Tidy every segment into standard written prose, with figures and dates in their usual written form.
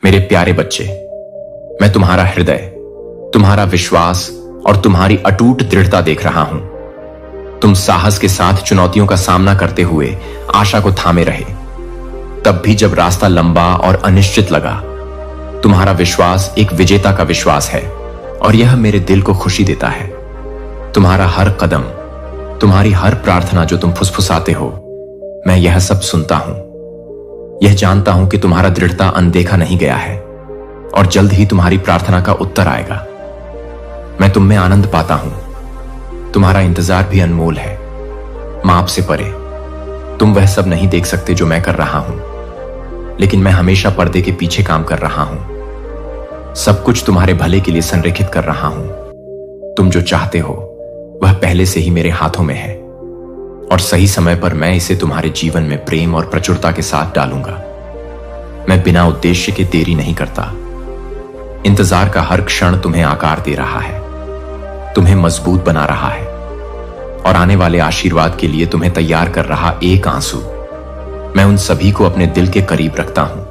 मेरे प्यारे बच्चे, मैं तुम्हारा हृदय, तुम्हारा विश्वास और तुम्हारी अटूट दृढ़ता देख रहा हूं। तुम साहस के साथ चुनौतियों का सामना करते हुए आशा को थामे रहे, तब भी जब रास्ता लंबा और अनिश्चित लगा। तुम्हारा विश्वास एक विजेता का विश्वास है और यह मेरे दिल को खुशी देता है। तुम्हारा हर कदम, तुम्हारी हर प्रार्थना जो तुम फुसफुसाते हो, मैं यह सब सुनता हूं। यह जानता हूं कि तुम्हारा दृढ़ता अनदेखा नहीं गया है और जल्द ही तुम्हारी प्रार्थना का उत्तर आएगा। मैं तुम में आनंद पाता हूं। तुम्हारा इंतजार भी अनमोल है, माप से परे। तुम वह सब नहीं देख सकते जो मैं कर रहा हूं, लेकिन मैं हमेशा पर्दे के पीछे काम कर रहा हूं। सब कुछ तुम्हारे भले के लिए संरेखित कर रहा हूं। तुम जो चाहते हो वह पहले से ही मेरे हाथों में है और सही समय पर मैं इसे तुम्हारे जीवन में प्रेम और प्रचुरता के साथ डालूंगा। मैं बिना उद्देश्य के देरी नहीं करता। इंतजार का हर क्षण तुम्हें आकार दे रहा है, तुम्हें मजबूत बना रहा है और आने वाले आशीर्वाद के लिए तुम्हें तैयार कर रहा एक आंसू। मैं उन सभी को अपने दिल के करीब रखता हूं।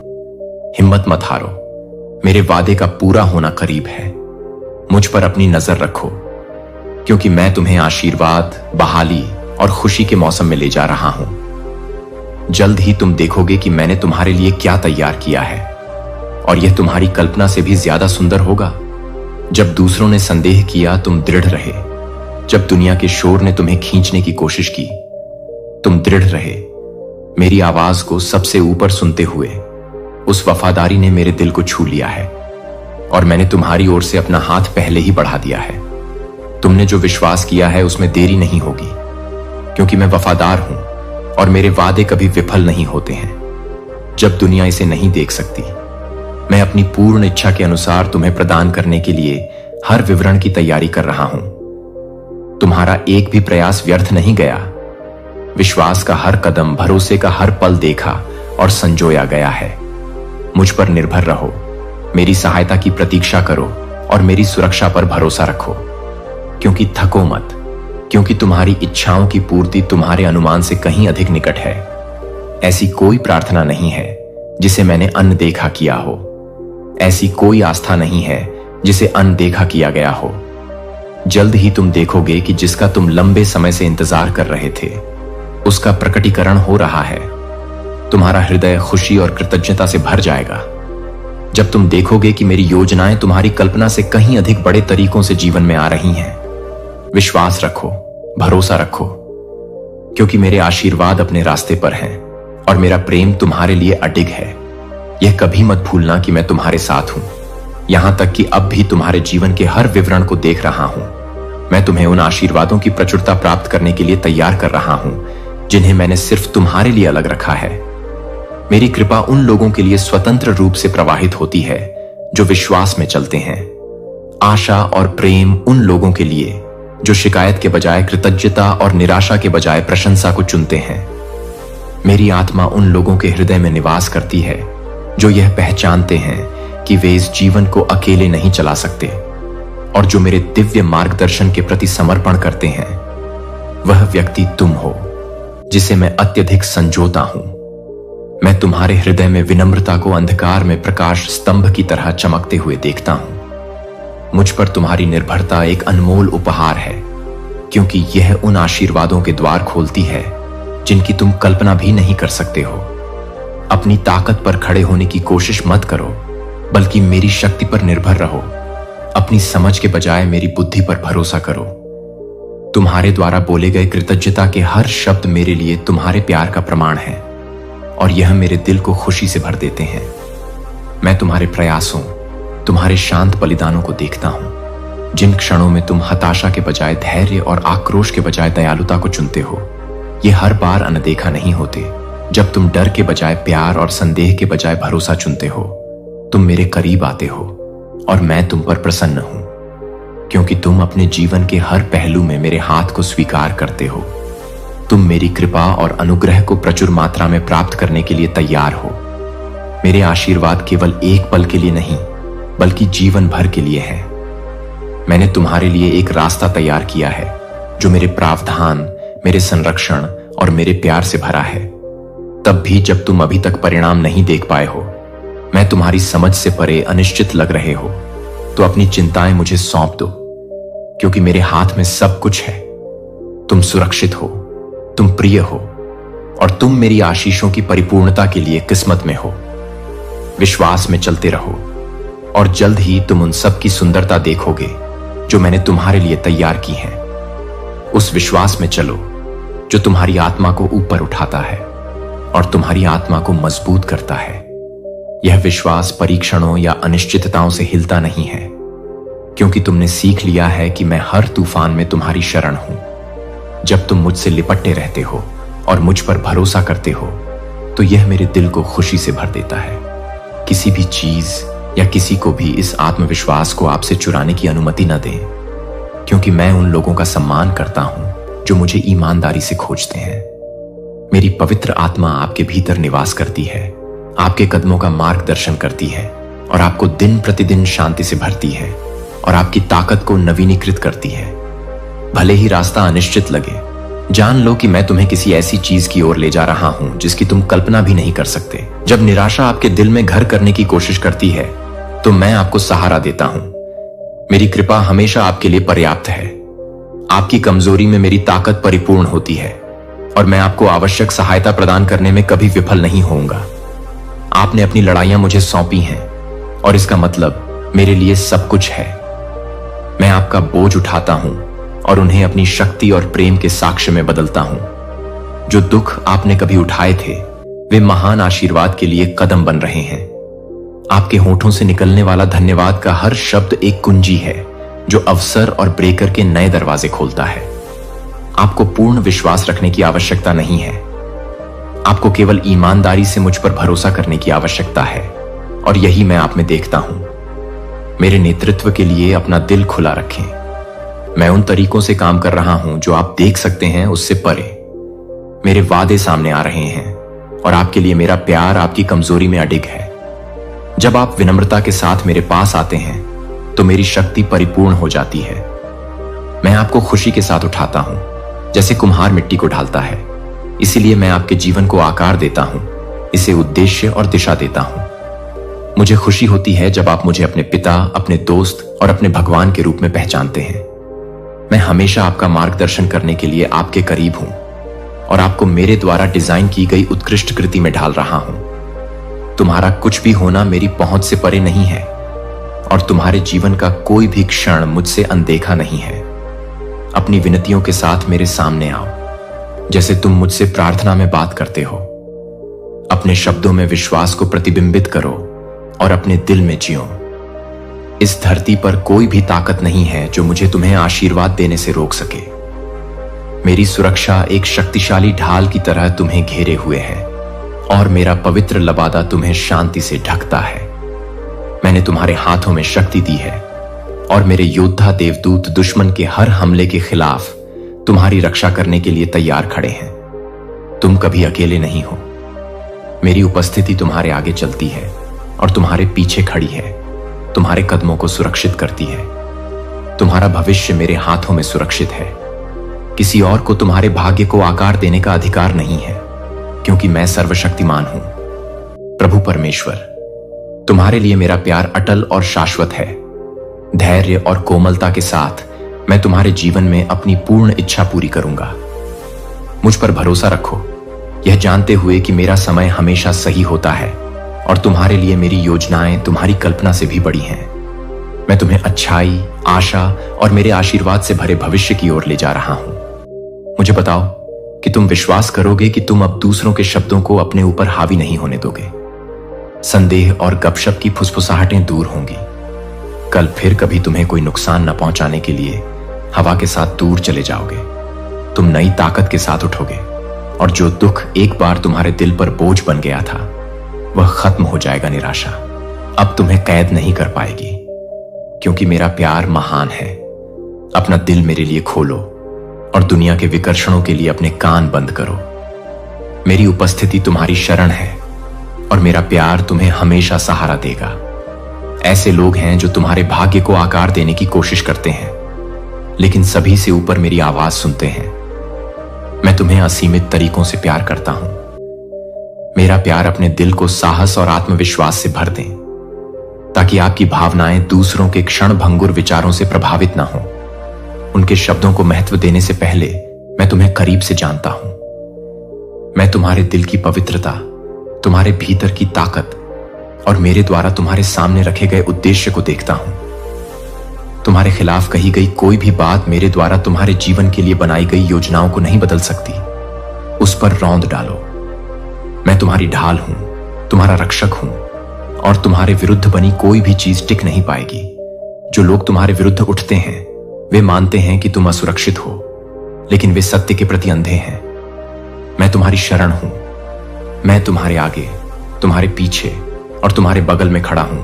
हिम्मत मत हारो, मेरे वादे का पूरा होना करीब है। मुझ पर अपनी नजर रखो, क्योंकि मैं तुम्हें आशीर्वाद, बहाली और खुशी के मौसम में ले जा रहा हूं। जल्द ही तुम देखोगे कि मैंने तुम्हारे लिए क्या तैयार किया है और यह तुम्हारी कल्पना से भी ज्यादा सुंदर होगा। जब दूसरों ने संदेह किया, तुम दृढ़ रहे। जब दुनिया के शोर ने तुम्हें खींचने की कोशिश की, तुम दृढ़ रहे। मेरी आवाज को सबसे ऊपर सुनते हुए उस वफादारी ने मेरे दिल को छू लिया है और मैंने तुम्हारी ओर से अपना हाथ पहले ही बढ़ा दिया है। तुमने जो विश्वास किया है उसमें देरी नहीं होगी, क्योंकि मैं वफादार हूं और मेरे वादे कभी विफल नहीं होते हैं। जब दुनिया इसे नहीं देख सकती, मैं अपनी पूर्ण इच्छा के अनुसार तुम्हें प्रदान करने के लिए हर विवरण की तैयारी कर रहा हूं। तुम्हारा एक भी प्रयास व्यर्थ नहीं गया। विश्वास का हर कदम, भरोसे का हर पल देखा और संजोया गया है। मुझ पर निर्भर रहो, मेरी सहायता की प्रतीक्षा करो और मेरी सुरक्षा पर भरोसा रखो। क्योंकि थको मत, क्योंकि तुम्हारी इच्छाओं की पूर्ति तुम्हारे अनुमान से कहीं अधिक निकट है। ऐसी कोई प्रार्थना नहीं है जिसे मैंने अनदेखा किया हो। ऐसी कोई आस्था नहीं है जिसे अनदेखा किया गया हो। जल्द ही तुम देखोगे कि जिसका तुम लंबे समय से इंतजार कर रहे थे, उसका प्रकटीकरण हो रहा है। तुम्हारा हृदय खुशी और कृतज्ञता से भर जाएगा जब तुम देखोगे कि मेरी योजनाएं तुम्हारी कल्पना से कहीं अधिक बड़े तरीकों से जीवन में आ रही हैं। विश्वास रखो, भरोसा रखो, क्योंकि मेरे आशीर्वाद अपने रास्ते पर हैं और मेरा प्रेम तुम्हारे लिए अडिग है। यह कभी मत भूलना कि मैं तुम्हारे साथ हूं, यहां तक कि अब भी तुम्हारे जीवन के हर विवरण को देख रहा हूं। मैं तुम्हें उन आशीर्वादों की प्रचुरता प्राप्त करने के लिए तैयार कर रहा हूं जिन्हें मैंने सिर्फ तुम्हारे लिए अलग रखा है। मेरी कृपा उन लोगों के लिए स्वतंत्र रूप से प्रवाहित होती है जो विश्वास में चलते हैं। आशा और प्रेम उन लोगों के लिए जो शिकायत के बजाय कृतज्ञता और निराशा के बजाय प्रशंसा को चुनते हैं। मेरी आत्मा उन लोगों के हृदय में निवास करती है जो यह पहचानते हैं कि वे इस जीवन को अकेले नहीं चला सकते और जो मेरे दिव्य मार्गदर्शन के प्रति समर्पण करते हैं। वह व्यक्ति तुम हो जिसे मैं अत्यधिक संजोता हूं। मैं तुम्हारे हृदय में विनम्रता को अंधकार में प्रकाश स्तंभ की तरह चमकते हुए देखता हूं। मुझ पर तुम्हारी निर्भरता एक अनमोल उपहार है, क्योंकि यह उन आशीर्वादों के द्वार खोलती है जिनकी तुम कल्पना भी नहीं कर सकते हो। अपनी ताकत पर खड़े होने की कोशिश मत करो, बल्कि मेरी शक्ति पर निर्भर रहो। अपनी समझ के बजाय मेरी बुद्धि पर भरोसा करो। तुम्हारे द्वारा बोले गए कृतज्ञता के हर शब्द मेरे लिए तुम्हारे प्यार का प्रमाण है और यह मेरे दिल को खुशी से भर देते हैं। मैं तुम्हारे प्रयासों, तुम्हारे शांत बलिदानों को देखता हूं। जिन क्षणों में तुम हताशा के बजाय धैर्य और आक्रोश के बजाय दयालुता को चुनते हो, ये हर बार अनदेखा नहीं होते। जब तुम डर के बजाय प्यार और संदेह के बजाय भरोसा चुनते हो, तुम मेरे करीब आते हो और मैं तुम पर प्रसन्न हूं, क्योंकि तुम अपने जीवन के हर पहलू में मेरे हाथ को स्वीकार करते हो। तुम मेरी कृपा और अनुग्रह को प्रचुर मात्रा में प्राप्त करने के लिए तैयार हो। मेरे आशीर्वाद केवल एक पल के लिए नहीं, बल्कि जीवन भर के लिए है। मैंने तुम्हारे लिए एक रास्ता तैयार किया है जो मेरे प्रावधान, मेरे संरक्षण और मेरे प्यार से भरा है। तब भी जब तुम अभी तक परिणाम नहीं देख पाए हो, मैं तुम्हारी समझ से परे अनिश्चित लग रहे हो तो अपनी चिंताएं मुझे सौंप दो, क्योंकि मेरे हाथ में सब कुछ है। तुम सुरक्षित हो, तुम प्रिय हो और तुम मेरी आशीषों की परिपूर्णता के लिए किस्मत में हो। विश्वास में चलते रहो और जल्द ही तुम उन सब की सुंदरता देखोगे जो मैंने तुम्हारे लिए तैयार की हैं। उस विश्वास में चलो जो तुम्हारी आत्मा को ऊपर उठाता है और तुम्हारी आत्मा को मजबूत करता है। यह विश्वास परीक्षणों या अनिश्चितताओं से हिलता नहीं है, क्योंकि तुमने सीख लिया है कि मैं हर तूफान में तुम्हारी शरण हूं। जब तुम मुझसे लिपटते रहते हो और मुझ पर भरोसा करते हो तो यह मेरे दिल को खुशी से भर देता है। किसी भी चीज या किसी को भी इस आत्मविश्वास को आपसे चुराने की अनुमति न दें, क्योंकि मैं उन लोगों का सम्मान करता हूं जो मुझे ईमानदारी से खोजते हैं। मेरी पवित्र आत्मा आपके भीतर निवास करती है, आपके कदमों का मार्गदर्शन करती है और आपको दिन प्रतिदिन शांति से भरती है और आपकी ताकत को नवीनीकृत करती है। भले ही रास्ता अनिश्चित लगे, जान लो कि मैं तुम्हें किसी ऐसी चीज की ओर ले जा रहा हूं जिसकी तुम कल्पना भी नहीं कर सकते। जब निराशा आपके दिल में घर करने की कोशिश करती है तो मैं आपको सहारा देता हूं। मेरी कृपा हमेशा आपके लिए पर्याप्त है। आपकी कमजोरी में मेरी ताकत परिपूर्ण होती है और मैं आपको आवश्यक सहायता प्रदान करने में कभी विफल नहीं होऊंगा। आपने अपनी लड़ाइयां मुझे सौंपी हैं और इसका मतलब मेरे लिए सब कुछ है। मैं आपका बोझ उठाता हूं और उन्हें अपनी शक्ति और प्रेम के साक्ष्य में बदलता हूं। जो दुख आपने कभी उठाए थे वे महान आशीर्वाद के लिए कदम बन रहे हैं। आपके होठों से निकलने वाला धन्यवाद का हर शब्द एक कुंजी है जो अवसर और ब्रेकर के नए दरवाजे खोलता है। आपको पूर्ण विश्वास रखने की आवश्यकता नहीं है। आपको केवल ईमानदारी से मुझ पर भरोसा करने की आवश्यकता है और यही मैं आप में देखता हूं। मेरे नेतृत्व के लिए अपना दिल खुला रखें। मैं उन तरीकों से काम कर रहा हूं जो आप देख सकते हैं उससे परे। मेरे वादे सामने आ रहे हैं और आपके लिए मेरा प्यार आपकी कमजोरी में अडिग है। जब आप विनम्रता के साथ मेरे पास आते हैं तो मेरी शक्ति परिपूर्ण हो जाती है। मैं आपको खुशी के साथ उठाता हूं, जैसे कुम्हार मिट्टी को ढालता है। इसीलिए मैं आपके जीवन को आकार देता हूं, इसे उद्देश्य और दिशा देता हूं। मुझे खुशी होती है जब आप मुझे अपने पिता, अपने दोस्त और अपने भगवान के रूप में पहचानते हैं। मैं हमेशा आपका मार्गदर्शन करने के लिए आपके करीब हूं और आपको मेरे द्वारा डिजाइन की गई उत्कृष्ट कृति में ढाल रहा हूं। तुम्हारा कुछ भी होना मेरी पहुंच से परे नहीं है और तुम्हारे जीवन का कोई भी क्षण मुझसे अनदेखा नहीं है। अपनी विनतियों के साथ मेरे सामने आओ, जैसे तुम मुझसे प्रार्थना में बात करते हो। अपने शब्दों में विश्वास को प्रतिबिंबित करो और अपने दिल में जियो। इस धरती पर कोई भी ताकत नहीं है जो मुझे तुम्हें आशीर्वाद देने से रोक सके। मेरी सुरक्षा एक शक्तिशाली ढाल की तरह तुम्हें घेरे हुए है और मेरा पवित्र लबादा तुम्हें शांति से ढकता है। मैंने तुम्हारे हाथों में शक्ति दी है और मेरे योद्धा देवदूत दुश्मन के हर हमले के खिलाफ तुम्हारी रक्षा करने के लिए तैयार खड़े हैं। तुम कभी अकेले नहीं हो। मेरी उपस्थिति तुम्हारे आगे चलती है और तुम्हारे पीछे खड़ी है, तुम्हारे कदमों को सुरक्षित करती है। तुम्हारा भविष्य मेरे हाथों में सुरक्षित है। किसी और को तुम्हारे भाग्य को आकार देने का अधिकार नहीं है, क्योंकि मैं सर्वशक्तिमान हूं। प्रभु परमेश्वर, तुम्हारे लिए मेरा प्यार अटल और शाश्वत है। धैर्य और कोमलता के साथ मैं तुम्हारे जीवन में अपनी पूर्ण इच्छा पूरी करूंगा। मुझ पर भरोसा रखो, यह जानते हुए कि मेरा समय हमेशा सही होता है और तुम्हारे लिए मेरी योजनाएं तुम्हारी कल्पना से भी बड़ी हैं। मैं तुम्हें अच्छाई, आशा और मेरे आशीर्वाद से भरे भविष्य की ओर ले जा रहा हूं। मुझे बताओ कि तुम विश्वास करोगे कि तुम अब दूसरों के शब्दों को अपने ऊपर हावी नहीं होने दोगे। संदेह और गपशप की फुसफुसाहटें दूर होंगी। कल फिर कभी तुम्हें कोई नुकसान न पहुंचाने के लिए हवा के साथ दूर चले जाओगे। तुम नई ताकत के साथ उठोगे और जो दुख एक बार तुम्हारे दिल पर बोझ बन गया था वह खत्म हो जाएगा। निराशा अब तुम्हें कैद नहीं कर पाएगी, क्योंकि मेरा प्यार महान है। अपना दिल मेरे लिए खोलो और दुनिया के विकर्षणों के लिए अपने कान बंद करो। मेरी उपस्थिति तुम्हारी शरण है और मेरा प्यार तुम्हें हमेशा सहारा देगा। ऐसे लोग हैं जो तुम्हारे भाग्य को आकार देने की कोशिश करते हैं, लेकिन सभी से ऊपर मेरी आवाज सुनते हैं। मैं तुम्हें असीमित तरीकों से प्यार करता हूं। मेरा प्यार अपने दिल को साहस और आत्मविश्वास से भर दें, ताकि आपकी भावनाएं दूसरों के क्षणभंगुर विचारों से प्रभावित ना हो। उनके शब्दों को महत्व देने से पहले मैं तुम्हें करीब से जानता हूं। मैं तुम्हारे दिल की पवित्रता, तुम्हारे भीतर की ताकत और मेरे द्वारा तुम्हारे सामने रखे गए उद्देश्य को देखता हूं। तुम्हारे खिलाफ कही गई कोई भी बात मेरे द्वारा तुम्हारे जीवन के लिए बनाई गई योजनाओं को नहीं बदल सकती। उस पर रौंद डालो। मैं तुम्हारी ढाल हूं, तुम्हारा रक्षक हूं, और तुम्हारे विरुद्ध बनी कोई भी चीज टिक नहीं पाएगी। जो लोग तुम्हारे विरुद्ध उठते हैं वे मानते हैं कि तुम असुरक्षित हो, लेकिन वे सत्य के प्रति अंधे हैं। मैं तुम्हारी शरण हूं। मैं तुम्हारे आगे, तुम्हारे पीछे और तुम्हारे बगल में खड़ा हूं,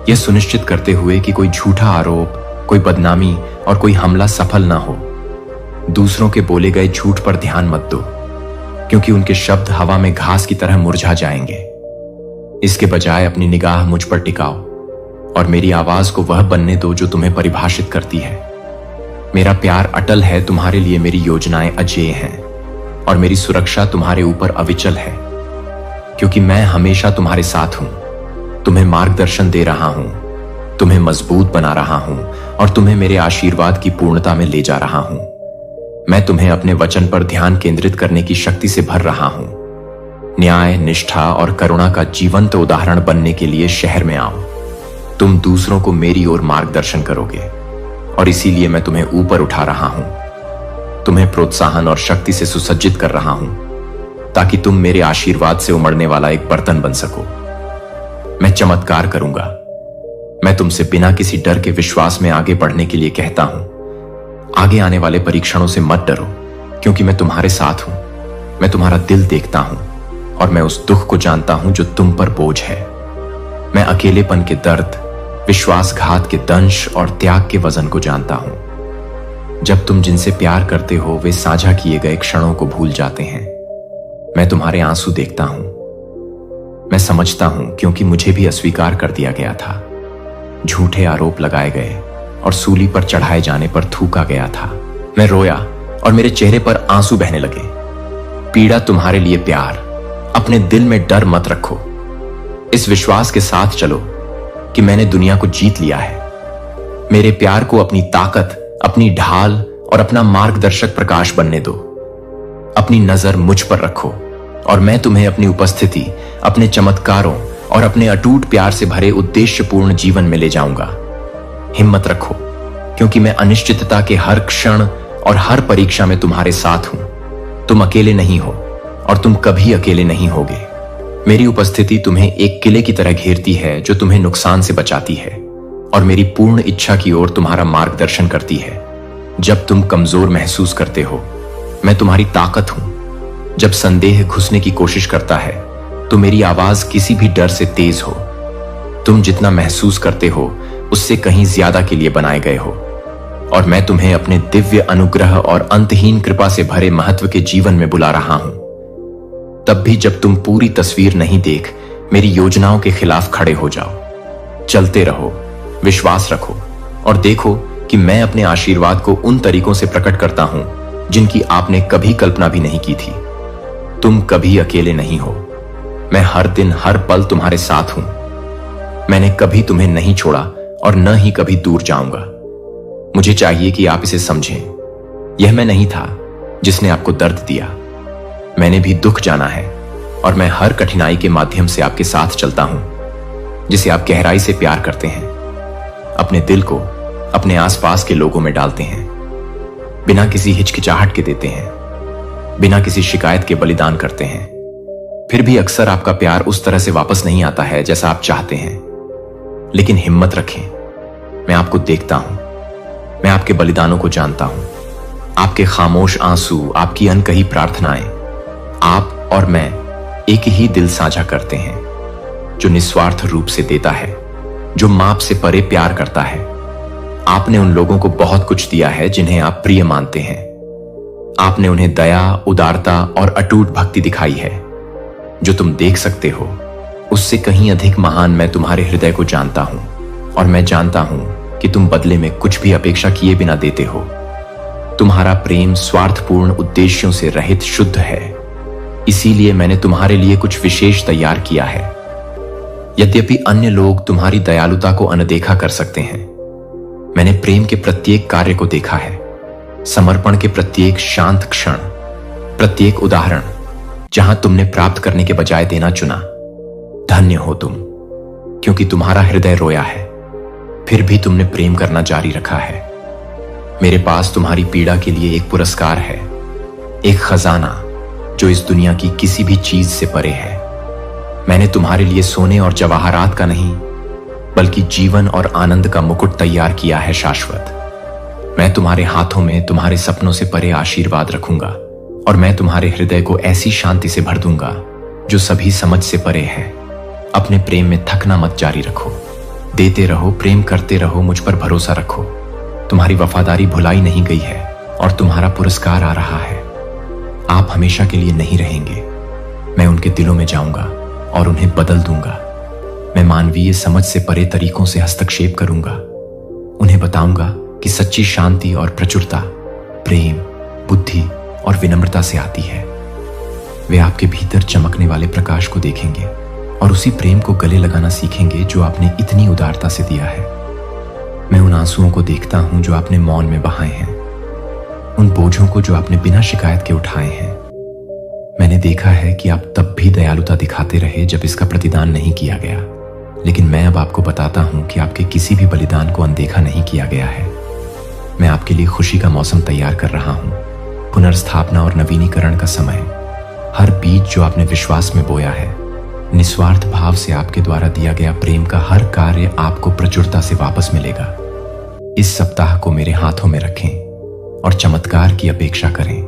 यह सुनिश्चित करते हुए कि कोई झूठा आरोप, कोई बदनामी और कोई हमला सफल ना हो। दूसरों के बोले गए झूठ पर ध्यान मत दो, क्योंकि उनके शब्द हवा में घास की तरह मुरझा जाएंगे। इसके बजाय अपनी निगाह मुझ पर टिकाओ और मेरी आवाज को वह बनने दो जो तुम्हें परिभाषित करती है। मेरा प्यार अटल है, तुम्हारे लिए मेरी योजनाएं अजेय हैं और मेरी सुरक्षा तुम्हारे ऊपर अविचल है, क्योंकि मैं हमेशा तुम्हारे साथ हूं, तुम्हें मार्गदर्शन दे रहा हूं, तुम्हें मजबूत बना रहा हूं और तुम्हें मेरे आशीर्वाद की पूर्णता में ले जा रहा हूं। मैं तुम्हें अपने वचन पर ध्यान केंद्रित करने की शक्ति से भर रहा हूं। न्याय, निष्ठा और करुणा का जीवंत उदाहरण बनने के लिए शहर में आओ। तुम दूसरों को मेरी ओर मार्गदर्शन करोगे और इसीलिए मैं तुम्हें ऊपर उठा रहा हूं, तुम्हें प्रोत्साहन और शक्ति से सुसज्जित कर रहा हूं, ताकि तुम मेरे आशीर्वाद से उमड़ने वाला एक बर्तन बन सको। मैं चमत्कार करूंगा। मैं तुमसे बिना किसी डर के विश्वास में आगे बढ़ने के लिए कहता हूं। आगे आने वाले परीक्षणों से मत डरो, क्योंकि मैं तुम्हारे साथ हूं। मैं तुम्हारा दिल देखता हूं और मैं उस दुख को जानता हूं जो तुम पर बोझ है। मैं अकेलेपन के दर्द, विश्वासघात के दंश और त्याग के वजन को जानता हूं। जब तुम जिनसे प्यार करते हो वे साझा किए गए क्षणों को भूल जाते हैं। मैं तुम्हारे आंसू देखता हूं। मैं समझता हूं, क्योंकि मुझे भी अस्वीकार कर दिया गया था। झूठे आरोप लगाए गए और सूली पर चढ़ाए जाने पर थूका गया था। मैं रोया और मेरे चेहरे पर आंसू बहने लगे। पीड़ा तुम्हारे लिए प्यार। अपने दिल में डर मत रखो। इस विश्वास के साथ चलो कि मैंने दुनिया को जीत लिया है। मेरे प्यार को अपनी ताकत, अपनी ढाल और अपना मार्गदर्शक प्रकाश बनने दो। अपनी नजर मुझ पर रखो और मैं तुम्हें अपनी उपस्थिति, अपने चमत्कारों और अपने अटूट प्यार से भरे उद्देश्यपूर्ण जीवन में ले जाऊंगा। हिम्मत रखो, क्योंकि मैं अनिश्चितता के हर क्षण और हर परीक्षा में तुम्हारे साथ हूं। तुम अकेले नहीं हो और तुम कभी अकेले नहीं होगे। मेरी उपस्थिति तुम्हें एक किले की तरह घेरती है जो तुम्हें नुकसान से बचाती है और मेरी पूर्ण इच्छा की ओर तुम्हारा मार्गदर्शन करती है। जब तुम कमजोर महसूस करते हो, मैं तुम्हारी ताकत हूं। जब संदेह घुसने की कोशिश करता है तो मेरी आवाज किसी भी डर से तेज हो। तुम जितना महसूस करते हो उससे कहीं ज्यादा के लिए बनाए गए हो और मैं तुम्हें अपने दिव्य अनुग्रह और अंतहीन कृपा से भरे महत्व के जीवन में बुला रहा हूं। तब भी जब तुम पूरी तस्वीर नहीं देख मेरी योजनाओं के खिलाफ खड़े हो जाओ। चलते रहो, विश्वास रखो और देखो कि मैं अपने आशीर्वाद को उन तरीकों से प्रकट करता हूं जिनकी आपने कभी कल्पना भी नहीं की थी। तुम कभी अकेले नहीं हो। मैं हर दिन हर पल तुम्हारे साथ हूं। मैंने कभी तुम्हें नहीं छोड़ा और न ही कभी दूर जाऊंगा। मुझे चाहिए कि आप इसे समझें। यह मैं नहीं था जिसने आपको दर्द दिया। मैंने भी दुख जाना है और मैं हर कठिनाई के माध्यम से आपके साथ चलता हूं, जिसे आप गहराई से प्यार करते हैं। अपने दिल को अपने आसपास के लोगों में डालते हैं, बिना किसी हिचकिचाहट के देते हैं, बिना किसी शिकायत के बलिदान करते हैं। फिर भी अक्सर आपका प्यार उस तरह से वापस नहीं आता है जैसा आप चाहते हैं। लेकिन हिम्मत रखें, मैं आपको देखता हूं। मैं आपके बलिदानों को जानता हूं, आपके खामोश आंसू, आपकी अनकही प्रार्थनाएं। आप और मैं एक ही दिल साझा करते हैं, जो निस्वार्थ रूप से देता है, जो माप से परे प्यार करता है। आपने उन लोगों को बहुत कुछ दिया है जिन्हें आप प्रिय मानते हैं। आपने उन्हें दया, उदारता और अटूट भक्ति दिखाई है। जो तुम देख सकते हो उससे कहीं अधिक महान मैं तुम्हारे हृदय को जानता हूं और मैं जानता हूं कि तुम बदले में कुछ भी अपेक्षा किए बिना देते हो। तुम्हारा प्रेम स्वार्थपूर्ण उद्देश्यों से रहित शुद्ध है। इसीलिए मैंने तुम्हारे लिए कुछ विशेष तैयार किया है। यद्यपि अन्य लोग तुम्हारी दयालुता को अनदेखा कर सकते हैं, मैंने प्रेम के प्रत्येक कार्य को देखा है, समर्पण के प्रत्येक शांत क्षण, प्रत्येक उदाहरण जहां तुमने प्राप्त करने के बजाय देना चुना। धन्य हो तुम, क्योंकि तुम्हारा हृदय रोया है, फिर भी तुमने प्रेम करना जारी रखा है। मेरे पास तुम्हारी पीड़ा के लिए एक पुरस्कार है, एक खजाना जो इस दुनिया की किसी भी चीज से परे है। मैंने तुम्हारे लिए सोने और जवाहरात का नहीं, बल्कि जीवन और आनंद का मुकुट तैयार किया है, शाश्वत। मैं तुम्हारे हाथों में तुम्हारे सपनों से परे आशीर्वाद रखूंगा, और मैं तुम्हारे हृदय को ऐसी शांति से भर दूंगा जो सभी समझ से परे है। अपने प्रेम में थकना मत, जारी रखो, देते रहो, प्रेम करते रहो, मुझ पर भरोसा रखो। तुम्हारी वफादारी भुलाई नहीं गई है और तुम्हारा पुरस्कार आ रहा है। आप हमेशा के लिए नहीं रहेंगे। मैं उनके दिलों में जाऊंगा और उन्हें बदल दूंगा। मैं मानवीय समझ से परे तरीकों से हस्तक्षेप करूंगा। उन्हें बताऊंगा कि सच्ची शांति और प्रचुरता प्रेम, बुद्धि और विनम्रता से आती है। वे आपके भीतर चमकने वाले प्रकाश को देखेंगे और उसी प्रेम को गले लगाना सीखेंगे जो आपने इतनी उदारता से दिया है। मैं उन आंसुओं को देखता हूं जो आपने मौन में बहाए हैं, उन बोझों को जो आपने बिना शिकायत के उठाए हैं। मैंने देखा है कि आप तब भी दयालुता दिखाते रहे जब इसका प्रतिदान नहीं किया गया, लेकिन मैं अब आपको बताता हूं कि आपके किसी भी बलिदान को अनदेखा नहीं किया गया है। मैं आपके लिए खुशी का मौसम तैयार कर रहा हूं, पुनर्स्थापना और नवीनीकरण का समय। हर बीज जो आपने विश्वास में बोया है, निस्वार्थ भाव से आपके द्वारा दिया गया प्रेम का हर कार्य आपको प्रचुरता से वापस मिलेगा। इस सप्ताह को मेरे हाथों में रखें और चमत्कार की अपेक्षा करें।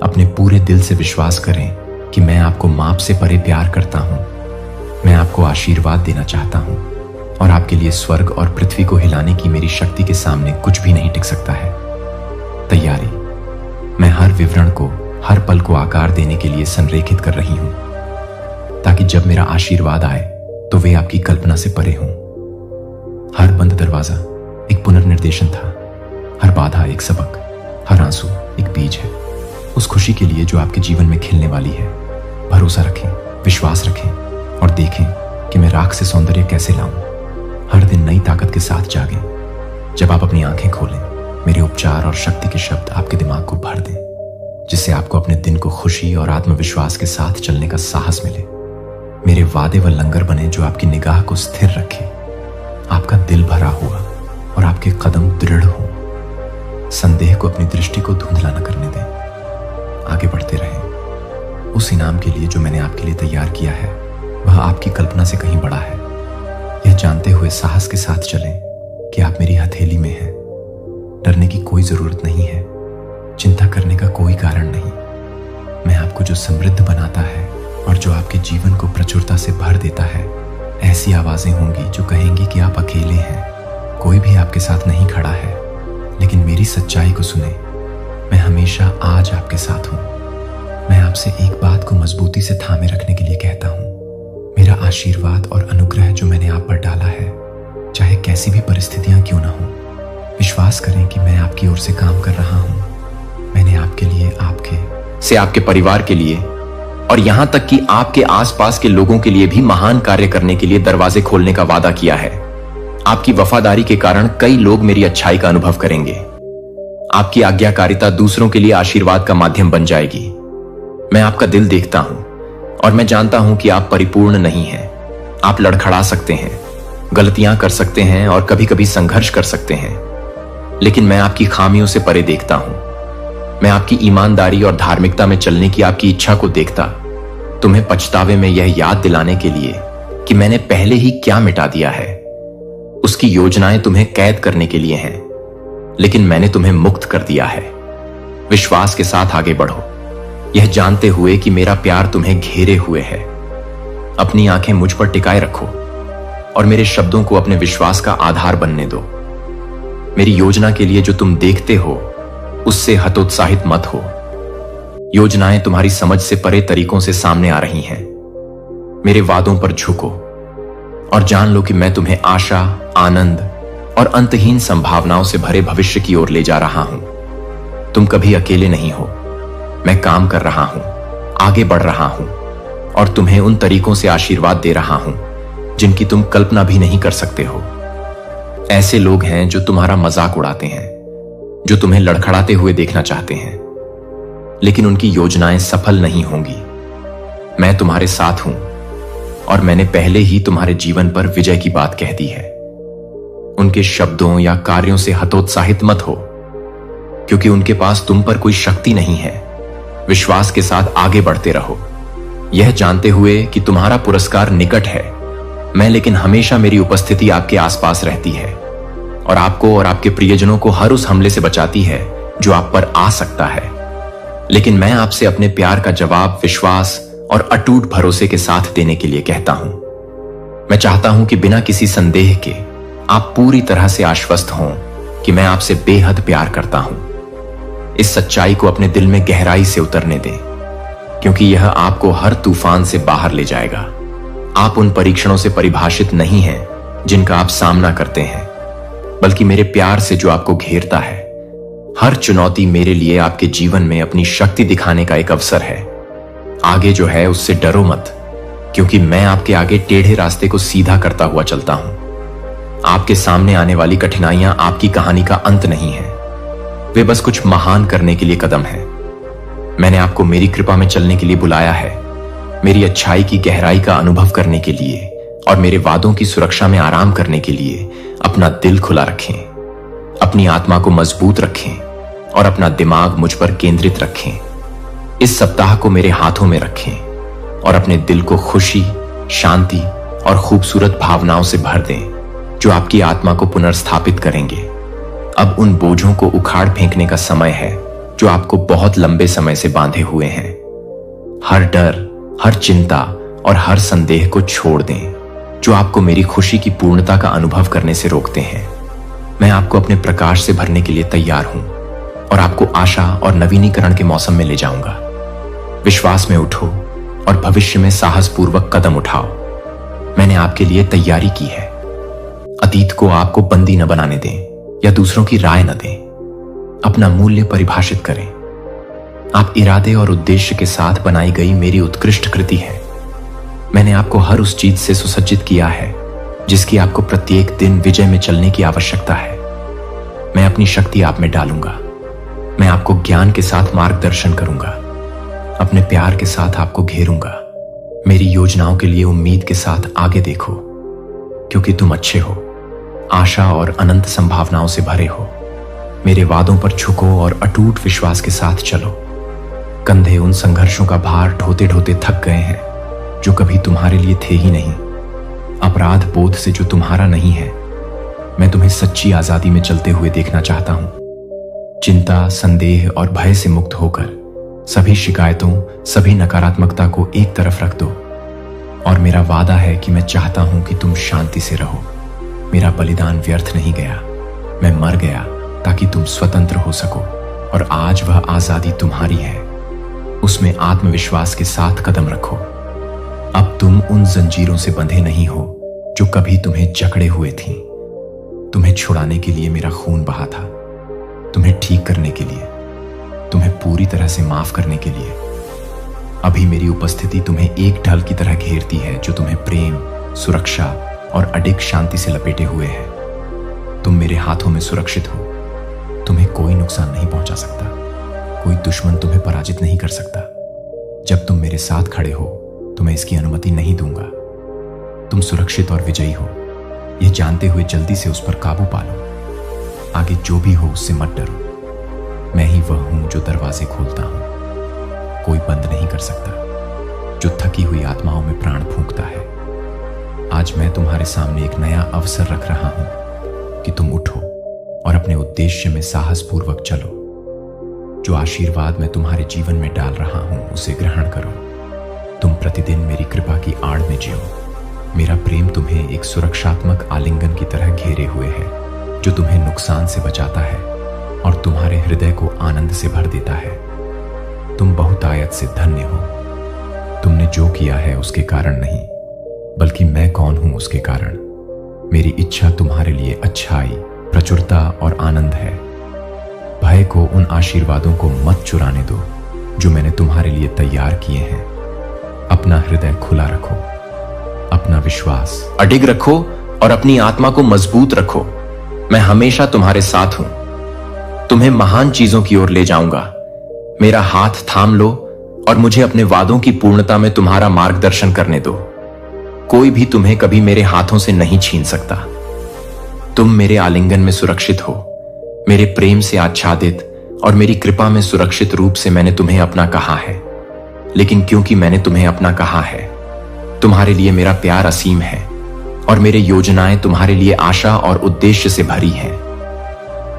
अपने पूरे दिल से विश्वास करें कि मैं आपको माप से परे प्यार करता हूं। मैं आपको आशीर्वाद देना चाहता हूं और आपके लिए स्वर्ग और पृथ्वी को हिलाने की मेरी शक्ति के सामने कुछ भी नहीं टिक सकता है। तैयारी। मैं हर विवरण को, हर पल को आकार देने के लिए संरेखित कर रही हूं, ताकि जब मेरा आशीर्वाद आए तो वे आपकी कल्पना से परे हों। हर बंद दरवाजा एक पुनर्निर्देशन था, हर बाधा एक सबक, हर आंसू एक बीज है उस खुशी के लिए जो आपके जीवन में खिलने वाली है। भरोसा रखें, विश्वास रखें और देखें कि मैं राख से सौंदर्य कैसे लाऊं। हर दिन नई ताकत के साथ जागें। जब आप अपनी आंखें खोलें, मेरे उपचार और शक्ति के शब्द आपके दिमाग को भर दें, जिससे आपको अपने दिन को खुशी और आत्मविश्वास के साथ चलने का साहस मिले। मेरे वादे व लंगर बने जो आपकी निगाह को स्थिर रखे, आपका दिल भरा हुआ और आपके कदम दृढ़ हों। संदेह को अपनी दृष्टि को धुंधला न करने दें। आगे बढ़ते रहें। उस इनाम के लिए जो मैंने आपके लिए तैयार किया है, वह आपकी कल्पना से कहीं बड़ा है। यह जानते हुए साहस के साथ चलें कि आप मेरी हथेली में हैं। डरने की कोई जरूरत नहीं है, चिंता करने का कोई कारण नहीं। मैं आपको जो समृद्ध बनाता है और जो आपके जीवन को प्रचुरता से भर देता है, ऐसी आवाजें होंगी जो कहेंगी कि आप अकेले हैं, कोई भी आपके साथ नहीं खड़ा है। लेकिन मेरी सच्चाई को सुने, मैं हमेशा आज आपके साथ हूं। मैं आपसे एक बात को मजबूती से थामे रखने के लिए कहता हूं। मेरा आशीर्वाद और अनुग्रह जो मैंने आप पर डाला है, चाहे कैसी भी परिस्थितियां क्यों ना हो, विश्वास करें कि मैं आपकी ओर से काम कर रहा हूं। मैंने आपके लिए, आपके परिवार के लिए और यहां तक कि आपके आसपास के लोगों के लिए भी महान कार्य करने के लिए दरवाजे खोलने का वादा किया है। आपकी वफादारी के कारण कई लोग मेरी अच्छाई का अनुभव करेंगे। आपकी आज्ञाकारिता दूसरों के लिए आशीर्वाद का माध्यम बन जाएगी। मैं आपका दिल देखता हूं और मैं जानता हूं कि आप परिपूर्ण नहीं हैं। आप लड़खड़ा सकते हैं, गलतियां कर सकते हैं और कभी कभी संघर्ष कर सकते हैं, लेकिन मैं आपकी खामियों से परे देखता हूं। मैं आपकी ईमानदारी और धार्मिकता में चलने की आपकी इच्छा को देखता, तुम्हें पछतावे में यह याद दिलाने के लिए कि मैंने पहले ही क्या मिटा दिया है। उसकी योजनाएं तुम्हें कैद करने के लिए हैं, लेकिन मैंने तुम्हें मुक्त कर दिया है। विश्वास के साथ आगे बढ़ो, यह जानते हुए कि मेरा प्यार तुम्हें घेरे हुए है। अपनी आंखें मुझ पर टिकाए रखो और मेरे शब्दों को अपने विश्वास का आधार बनने दो। मेरी योजना के लिए जो तुम देखते हो, उससे हतोत्साहित मत हो। योजनाएं तुम्हारी समझ से परे तरीकों से सामने आ रही हैं। मेरे वादों पर झुको और जान लो कि मैं तुम्हें आशा, आनंद और अंतहीन संभावनाओं से भरे भविष्य की ओर ले जा रहा हूं। तुम कभी अकेले नहीं हो। मैं काम कर रहा हूं, आगे बढ़ रहा हूं और तुम्हें उन तरीकों से आशीर्वाद दे रहा हूं जिनकी तुम कल्पना भी नहीं कर सकते हो। ऐसे लोग हैं जो तुम्हारा मजाक उड़ाते हैं, जो तुम्हें लड़खड़ाते हुए देखना चाहते हैं, लेकिन उनकी योजनाएं सफल नहीं होंगी। मैं तुम्हारे साथ हूं और मैंने पहले ही तुम्हारे जीवन पर विजय की बात कह दी है। उनके शब्दों या कार्यों से हतोत्साहित मत हो, क्योंकि उनके पास तुम पर कोई शक्ति नहीं है। विश्वास के साथ आगे बढ़ते रहो, यह जानते हुए कि तुम्हारा पुरस्कार निकट है। मैं लेकिन हमेशा मेरी उपस्थिति आपके आसपास रहती है और आपको और आपके प्रियजनों को हर उस हमले से बचाती है जो आप पर आ सकता है। लेकिन मैं आपसे अपने प्यार का जवाब विश्वास और अटूट भरोसे के साथ देने के लिए कहता हूं। मैं चाहता हूं कि बिना किसी संदेह के आप पूरी तरह से आश्वस्त हों कि मैं आपसे बेहद प्यार करता हूं। इस सच्चाई को अपने दिल में गहराई से उतरने दें, क्योंकि यह आपको हर तूफान से बाहर ले जाएगा। आप उन परीक्षणों से परिभाषित नहीं हैं जिनका आप सामना करते हैं, बल्कि मेरे प्यार से जो आपको घेरता है। हर चुनौती मेरे लिए आपके जीवन में अपनी शक्ति दिखाने का एक अवसर है। आगे जो है उससे डरो मत, क्योंकि मैं आपके आगे टेढ़े रास्ते को सीधा करता हुआ चलता हूं। आपके सामने आने वाली कठिनाइयां आपकी कहानी का अंत नहीं है, वे बस कुछ महान करने के लिए कदम हैं। मैंने आपको मेरी कृपा में चलने के लिए बुलाया है, मेरी अच्छाई की गहराई का अनुभव करने के लिए और मेरे वादों की सुरक्षा में आराम करने के लिए। अपना दिल खुला रखें, अपनी आत्मा को मजबूत रखें और अपना दिमाग मुझ पर केंद्रित रखें। इस सप्ताह को मेरे हाथों में रखें और अपने दिल को खुशी, शांति और खूबसूरत भावनाओं से भर दें जो आपकी आत्मा को पुनर्स्थापित करेंगे। अब उन बोझों को उखाड़ फेंकने का समय है जो आपको बहुत लंबे समय से बांधे हुए हैं। हर डर, हर चिंता और हर संदेह को छोड़ दें जो आपको मेरी खुशी की पूर्णता का अनुभव करने से रोकते हैं। मैं आपको अपने प्रकाश से भरने के लिए तैयार हूं और आपको आशा और नवीनीकरण के मौसम में ले जाऊंगा। विश्वास में उठो और भविष्य में साहसपूर्वक कदम उठाओ। मैंने आपके लिए तैयारी की है। अतीत को आपको बंदी न बनाने दें या दूसरों की राय न दें। अपना मूल्य परिभाषित करें। आप इरादे और उद्देश्य के साथ बनाई गई मेरी उत्कृष्ट कृति है। मैंने आपको हर उस चीज से सुसज्जित किया है जिसकी आपको प्रत्येक दिन विजय में चलने की आवश्यकता है। मैं अपनी शक्ति आप में डालूंगा। मैं आपको ज्ञान के साथ मार्गदर्शन करूंगा, अपने प्यार के साथ आपको घेरूंगा। मेरी योजनाओं के लिए उम्मीद के साथ आगे देखो, क्योंकि तुम अच्छे हो, आशा और अनंत संभावनाओं से भरे हो। मेरे वादों पर झुको और अटूट विश्वास के साथ चलो। कंधे उन संघर्षों का भार ढोते ढोते थक गए हैं जो कभी तुम्हारे लिए थे ही नहीं। अपराध बोध से जो तुम्हारा नहीं है, मैं तुम्हें सच्ची आजादी में चलते हुए देखना चाहता हूं। चिंता, संदेह और भय से मुक्त होकर सभी शिकायतों, सभी नकारात्मकता को एक तरफ रख दो। और मेरा वादा है कि मैं चाहता हूं कि तुम शांति से रहो। मेरा बलिदान व्यर्थ नहीं गया। मैं मर गया ताकि तुम स्वतंत्र हो सको, और आज वह आजादी तुम्हारी है। उसमें आत्मविश्वास के साथ कदम रखो। अब तुम उन जंजीरों से बंधे नहीं हो जो कभी तुम्हें जकड़े हुए थीं। तुम्हें छुड़ाने के लिए मेरा खून बहा था, तुम्हें ठीक करने के लिए, तुम्हें पूरी तरह से माफ करने के लिए। अभी मेरी उपस्थिति तुम्हें एक ढल की तरह घेरती है जो तुम्हें प्रेम, सुरक्षा और अडिग शांति से लपेटे हुए है। तुम मेरे हाथों में सुरक्षित हो। तुम्हें कोई नुकसान नहीं पहुंचा सकता, कोई दुश्मन तुम्हें पराजित नहीं कर सकता। जब तुम मेरे साथ खड़े हो तो मैं इसकी अनुमति नहीं दूंगा। तुम सुरक्षित और विजयी हो, यह जानते हुए जल्दी से उस पर काबू पालो। आगे जो भी हो उससे मत डरो। मैं ही वह हूं जो दरवाजे खोलता हूं, कोई बंद नहीं कर सकता, जो थकी हुई आत्माओं में प्राण फूंकता है। आज मैं तुम्हारे सामने एक नया अवसर रख रहा हूं कि तुम उठो और अपने उद्देश्य में साहसपूर्वक चलो। जो आशीर्वाद मैं तुम्हारे जीवन में डाल रहा हूं उसे ग्रहण करो। तुम प्रतिदिन मेरी कृपा की आड़ में जियो। मेरा प्रेम तुम्हें एक सुरक्षात्मक आलिंगन की तरह घेरे हुए है जो तुम्हें नुकसान से बचाता है और तुम्हारे हृदय को आनंद से भर देता है। तुम बहुतायत से धन्य हो। तुमने जो किया है उसके कारण नहीं, बल्कि मैं कौन हूं उसके कारण। मेरी इच्छा तुम्हारे लिए अच्छाई, प्रचुरता और आनंद है। भय को उन आशीर्वादों को मत चुराने दो जो मैंने तुम्हारे लिए तैयार किए हैं। अपना हृदय खुला रखो, अपना विश्वास अडिग रखो और अपनी आत्मा को मजबूत रखो। मैं हमेशा तुम्हारे साथ हूं, तुम्हें महान चीजों की ओर ले जाऊंगा। मेरा हाथ थाम लो और मुझे अपने वादों की पूर्णता में तुम्हारा मार्गदर्शन करने दो। कोई भी तुम्हें कभी मेरे हाथों से नहीं छीन सकता। तुम मेरे आलिंगन में सुरक्षित हो, मेरे प्रेम से आच्छादित और मेरी कृपा में सुरक्षित रूप से मैंने तुम्हें अपना कहा है। लेकिन क्योंकि मैंने तुम्हें अपना कहा है, तुम्हारे लिए मेरा प्यार असीम है और मेरी योजनाएं तुम्हारे लिए आशा और उद्देश्य से भरी हैं।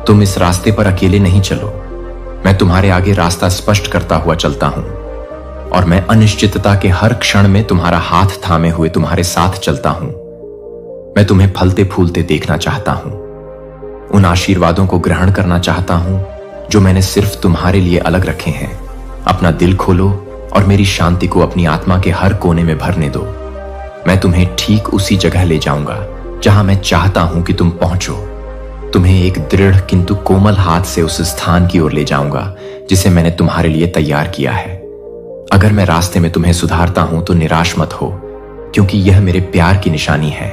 तुम इस रास्ते पर अकेले नहीं चलो, मैं तुम्हारे आगे रास्ता स्पष्ट करता हुआ चलता हूं और मैं अनिश्चितता के हर क्षण में तुम्हारा हाथ थामे हुए तुम्हारे साथ चलता हूं। मैं तुम्हें फलते फूलते देखना चाहता हूं, उन आशीर्वादों को ग्रहण करना चाहता हूं जो मैंने सिर्फ तुम्हारे लिए अलग रखे हैं। अपना दिल खोलो और मेरी शांति को अपनी आत्मा के हर कोने में भरने दो। मैं तुम्हें ठीक उसी जगह ले जाऊंगा जहां मैं चाहता हूं कि तुम पहुंचो। तुम्हें एक दृढ़ किंतु कोमल हाथ से उस स्थान की ओर ले जाऊंगा जिसे मैंने तुम्हारे लिए तैयार किया है। अगर मैं रास्ते में तुम्हें सुधारता हूं तो निराश मत हो, क्योंकि यह मेरे प्यार की निशानी है।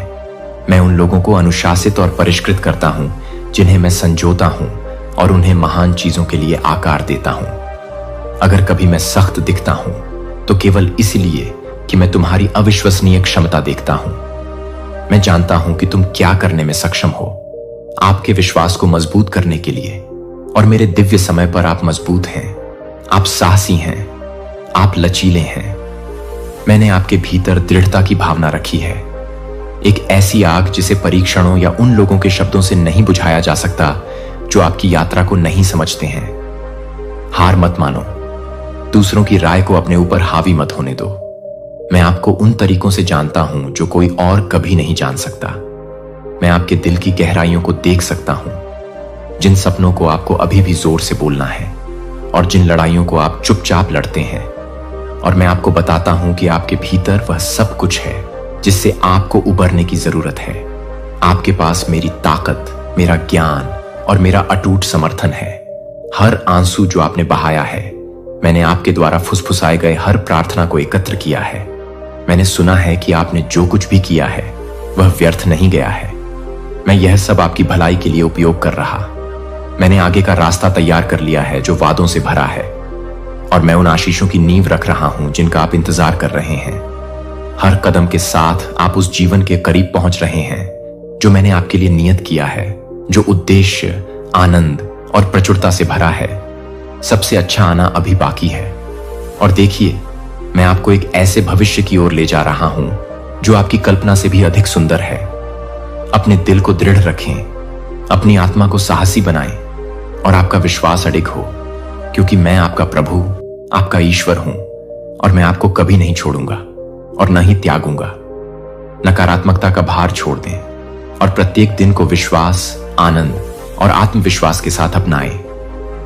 मैं उन लोगों को अनुशासित और परिष्कृत करता हूं जिन्हें मैं संजोता हूं और उन्हें महान चीजों के लिए आकार देता हूं। अगर कभी मैं सख्त दिखता हूं तो केवल इसलिए कि मैं तुम्हारी अविश्वसनीय क्षमता देखता हूं। मैं जानता हूं कि तुम क्या करने में सक्षम हो, आपके विश्वास को मजबूत करने के लिए, और मेरे दिव्य समय पर आप मजबूत हैं, आप साहसी हैं, आप लचीले हैं। मैंने आपके भीतर दृढ़ता की भावना रखी है, एक ऐसी आग जिसे परीक्षणों या उन लोगों के शब्दों से नहीं बुझाया जा सकता जो आपकी यात्रा को नहीं समझते हैं। हार मत मानो, दूसरों की राय को अपने ऊपर हावी मत होने दो। मैं आपको उन तरीकों से जानता हूं जो कोई और कभी नहीं जान सकता। मैं आपके दिल की गहराइयों को देख सकता हूं, जिन सपनों को आपको अभी भी जोर से बोलना है और जिन लड़ाइयों को आप चुपचाप लड़ते हैं। और मैं आपको बताता हूं कि आपके भीतर वह सब कुछ है जिससे आपको उबरने की जरूरत है। आपके पास मेरी ताकत, मेरा ज्ञान और मेरा अटूट समर्थन है। हर आंसू जो आपने बहाया है, मैंने आपके द्वारा फुसफुसाए गए हर प्रार्थना को एकत्र किया है। मैंने सुना है कि आपने जो कुछ भी किया है वह व्यर्थ नहीं गया है। मैं यह सब आपकी भलाई के लिए उपयोग कर रहा। मैंने आगे का रास्ता तैयार कर लिया है जो वादों से भरा है, और मैं उन आशीषों की नींव रख रहा हूं जिनका आप इंतजार कर रहे हैं। हर कदम के साथ आप उस जीवन के करीब पहुंच रहे हैं जो मैंने आपके लिए नियत किया है, जो उद्देश्य, आनंद और प्रचुरता से भरा है। सबसे अच्छा आना अभी बाकी है। और देखिए, मैं आपको एक ऐसे भविष्य की ओर ले जा रहा हूं जो आपकी कल्पना से भी अधिक सुंदर है। अपने दिल को दृढ़ रखें, अपनी आत्मा को साहसी बनाएं और आपका विश्वास अडिग हो, क्योंकि मैं आपका प्रभु, आपका ईश्वर हूं और मैं आपको कभी नहीं छोड़ूंगा और न ही त्यागूंगा। नकारात्मकता का भार छोड़ दें और प्रत्येक दिन को विश्वास, आनंद और आत्मविश्वास के साथ अपनाएं।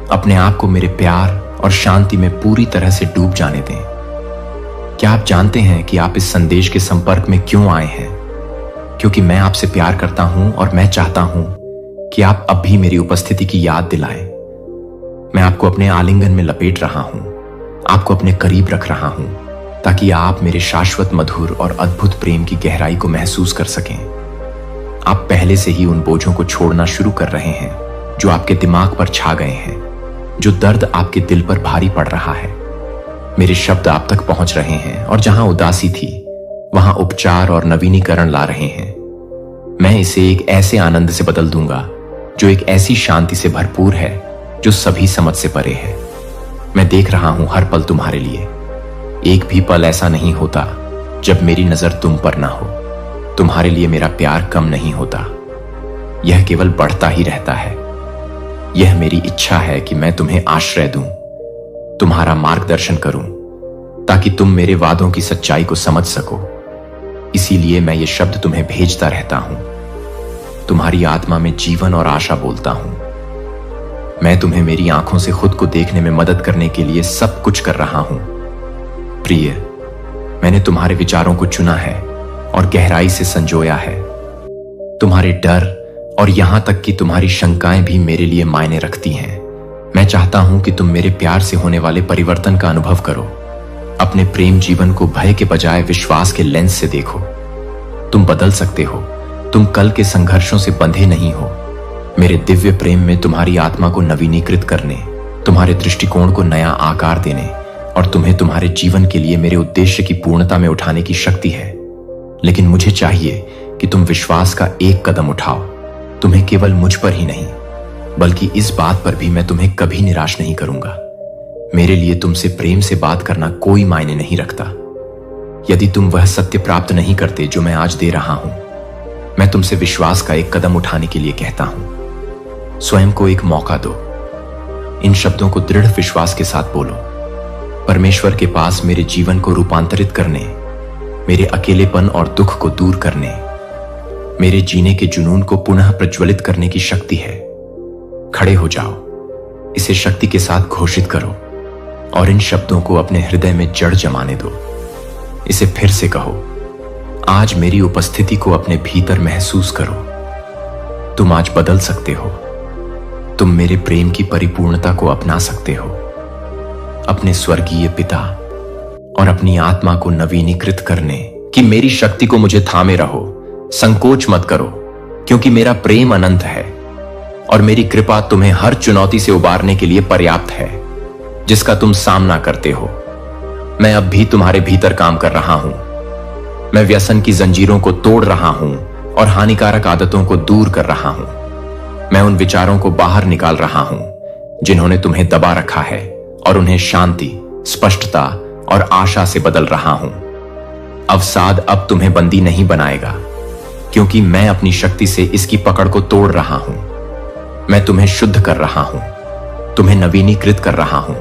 अपने आप को मेरे प्यार और शांति में पूरी तरह से डूब जाने दें। क्या आप जानते हैं कि आप इस संदेश के संपर्क में क्यों आए हैं? क्योंकि मैं आपसे प्यार करता हूं और मैं चाहता हूं कि आप अब भी मेरी उपस्थिति की याद दिलाएं। मैं आपको अपने आलिंगन में लपेट रहा हूं, आपको अपने करीब रख रहा हूं, ताकि आप मेरे शाश्वत मधुर और अद्भुत प्रेम की गहराई को महसूस कर सकें। आप पहले से ही उन बोझों को छोड़ना शुरू कर रहे हैं जो आपके दिमाग पर छा गए हैं, जो दर्द आपके दिल पर भारी पड़ रहा है। मेरे शब्द आप तक पहुंच रहे हैं और जहां उदासी थी वहां उपचार और नवीनीकरण ला रहे हैं। मैं इसे एक ऐसे आनंद से बदल दूंगा जो एक ऐसी शांति से भरपूर है जो सभी समझ से परे है। मैं देख रहा हूं हर पल तुम्हारे लिए। एक भी पल ऐसा नहीं होता जब मेरी नजर तुम पर ना हो। तुम्हारे लिए मेरा प्यार कम नहीं होता, यह केवल बढ़ता ही रहता है। यह मेरी इच्छा है कि मैं तुम्हें आश्रय दूं, तुम्हारा मार्गदर्शन करूं, ताकि तुम मेरे वादों की सच्चाई को समझ सको। इसीलिए मैं ये शब्द तुम्हें भेजता रहता हूं। तुम्हारी आत्मा में जीवन और आशा बोलता हूं। मैं तुम्हें मेरी आंखों से खुद को देखने में मदद करने के लिए सब कुछ कर रहा हूं। प्रिय, मैंने तुम्हारे विचारों को चुना है और गहराई से संजोया है। तुम्हारे डर और यहां तक कि तुम्हारी शंकाएं भी मेरे लिए मायने रखती हैं। मैं चाहता हूं कि तुम मेरे प्यार से होने वाले परिवर्तन का अनुभव करो। अपने प्रेम जीवन को भय के बजाय विश्वास के लेंस से देखो। तुम बदल सकते हो। तुम कल के संघर्षों से बंधे नहीं हो। मेरे दिव्य प्रेम में तुम्हारी आत्मा को नवीनीकृत करने, तुम्हारे दृष्टिकोण को नया आकार देने और तुम्हें तुम्हारे जीवन के लिए मेरे उद्देश्य की पूर्णता में उठाने की शक्ति है। लेकिन मुझे चाहिए कि तुम विश्वास का एक कदम उठाओ। तुम्हें केवल मुझ पर ही नहीं, बल्कि इस बात पर भी मैं तुम्हें कभी निराश नहीं करूंगा। मेरे लिए तुमसे प्रेम से बात करना कोई मायने नहीं रखता। यदि तुम वह सत्य प्राप्त नहीं करते जो मैं आज दे रहा हूं, मैं तुमसे विश्वास का एक कदम उठाने के लिए कहता हूं। स्वयं को एक मौका दो। इन शब्दों को दृढ़ विश्वास के साथ बोलो। परमेश्वर के पास मेरे जीवन को रूपांतरित करने, मेरे अकेलेपन और दुख को दूर करने, मेरे जीने के जुनून को पुनः प्रज्वलित करने की शक्ति है। खड़े हो जाओ, इसे शक्ति के साथ घोषित करो और इन शब्दों को अपने हृदय में जड़ जमाने दो। इसे फिर से कहो। आज मेरी उपस्थिति को अपने भीतर महसूस करो। तुम आज बदल सकते हो। तुम मेरे प्रेम की परिपूर्णता को अपना सकते हो। अपने स्वर्गीय पिता और अपनी आत्मा को नवीनीकृत करने कि मेरी शक्ति को मुझे थामे रहो। संकोच मत करो, क्योंकि मेरा प्रेम अनंत है और मेरी कृपा तुम्हें हर चुनौती से उबारने के लिए पर्याप्त है जिसका तुम सामना करते हो। मैं अब भी तुम्हारे भीतर काम कर रहा हूं। मैं व्यसन की जंजीरों को तोड़ रहा हूं और हानिकारक आदतों को दूर कर रहा हूं। मैं उन विचारों को बाहर निकाल रहा हूं जिन्होंने तुम्हें दबा रखा है और उन्हें शांति, स्पष्टता और आशा से बदल रहा हूं। अवसाद अब तुम्हें बंदी नहीं बनाएगा, क्योंकि मैं अपनी शक्ति से इसकी पकड़ को तोड़ रहा हूं। मैं तुम्हें शुद्ध कर रहा हूं, तुम्हें नवीनीकृत कर रहा हूं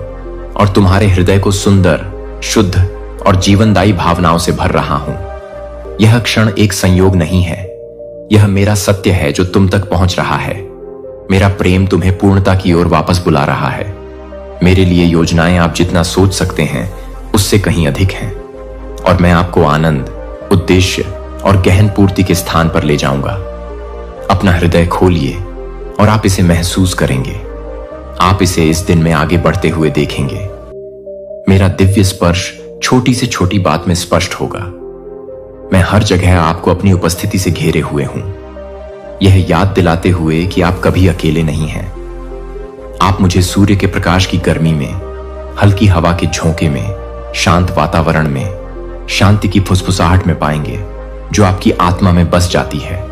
और तुम्हारे हृदय को सुंदर, शुद्ध और जीवनदायी भावनाओं से भर रहा हूं। यह क्षण एक संयोग नहीं है, यह मेरा सत्य है जो तुम तक पहुंच रहा है। मेरा प्रेम तुम्हें पूर्णता की ओर वापस बुला रहा है। मेरे लिए योजनाएं आप जितना सोच सकते हैं उससे कहीं अधिक हैं और मैं आपको आनंद, उद्देश्य और गहन पूर्ति के स्थान पर ले जाऊंगा। अपना हृदय खोलिए और आप इसे महसूस करेंगे। आप इसे इस दिन में आगे बढ़ते हुए देखेंगे। मेरा दिव्य स्पर्श छोटी से छोटी बात में स्पष्ट होगा। मैं हर जगह आपको अपनी उपस्थिति से घेरे हुए हूं, यह याद दिलाते हुए कि आप कभी अकेले नहीं हैं। आप मुझे सूर्य के प्रकाश की गर्मी में, हल्की हवा के झोंके में, शांत वातावरण में, शांति की फुसफुसाहट में पाएंगे जो आपकी आत्मा में बस जाती है।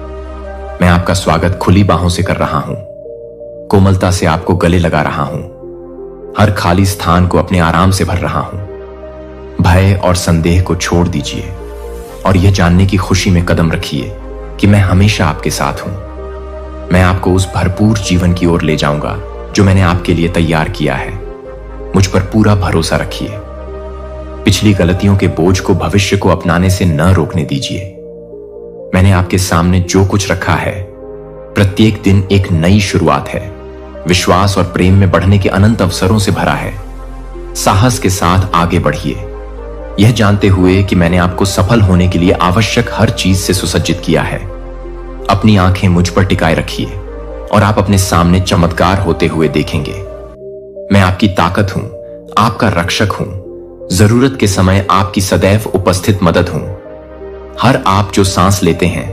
मैं आपका स्वागत खुली बाहों से कर रहा हूं, कोमलता से आपको गले लगा रहा हूं, हर खाली स्थान को अपने आराम से भर रहा हूं। भय और संदेह को छोड़ दीजिए और यह जानने की खुशी में कदम रखिए कि मैं हमेशा आपके साथ हूं। मैं आपको उस भरपूर जीवन की ओर ले जाऊंगा जो मैंने आपके लिए तैयार किया है। मुझ पर पूरा भरोसा रखिए। पिछली गलतियों के बोझ को भविष्य को अपनाने से न रोकने दीजिए। मैंने आपके सामने जो कुछ रखा है, प्रत्येक दिन एक नई शुरुआत है। विश्वास और प्रेम में बढ़ने के अनंत अवसरों से भरा है। साहस के साथ आगे बढ़िए, यह जानते हुए कि मैंने आपको सफल होने के लिए आवश्यक हर चीज से सुसज्जित किया है। अपनी आंखें मुझ पर टिकाए रखिए और आप अपने सामने चमत्कार होते हुए देखेंगे। मैं आपकी ताकत हूं, आपका रक्षक हूं, जरूरत के समय आपकी सदैव उपस्थित मदद हूं। हर आप जो सांस लेते हैं,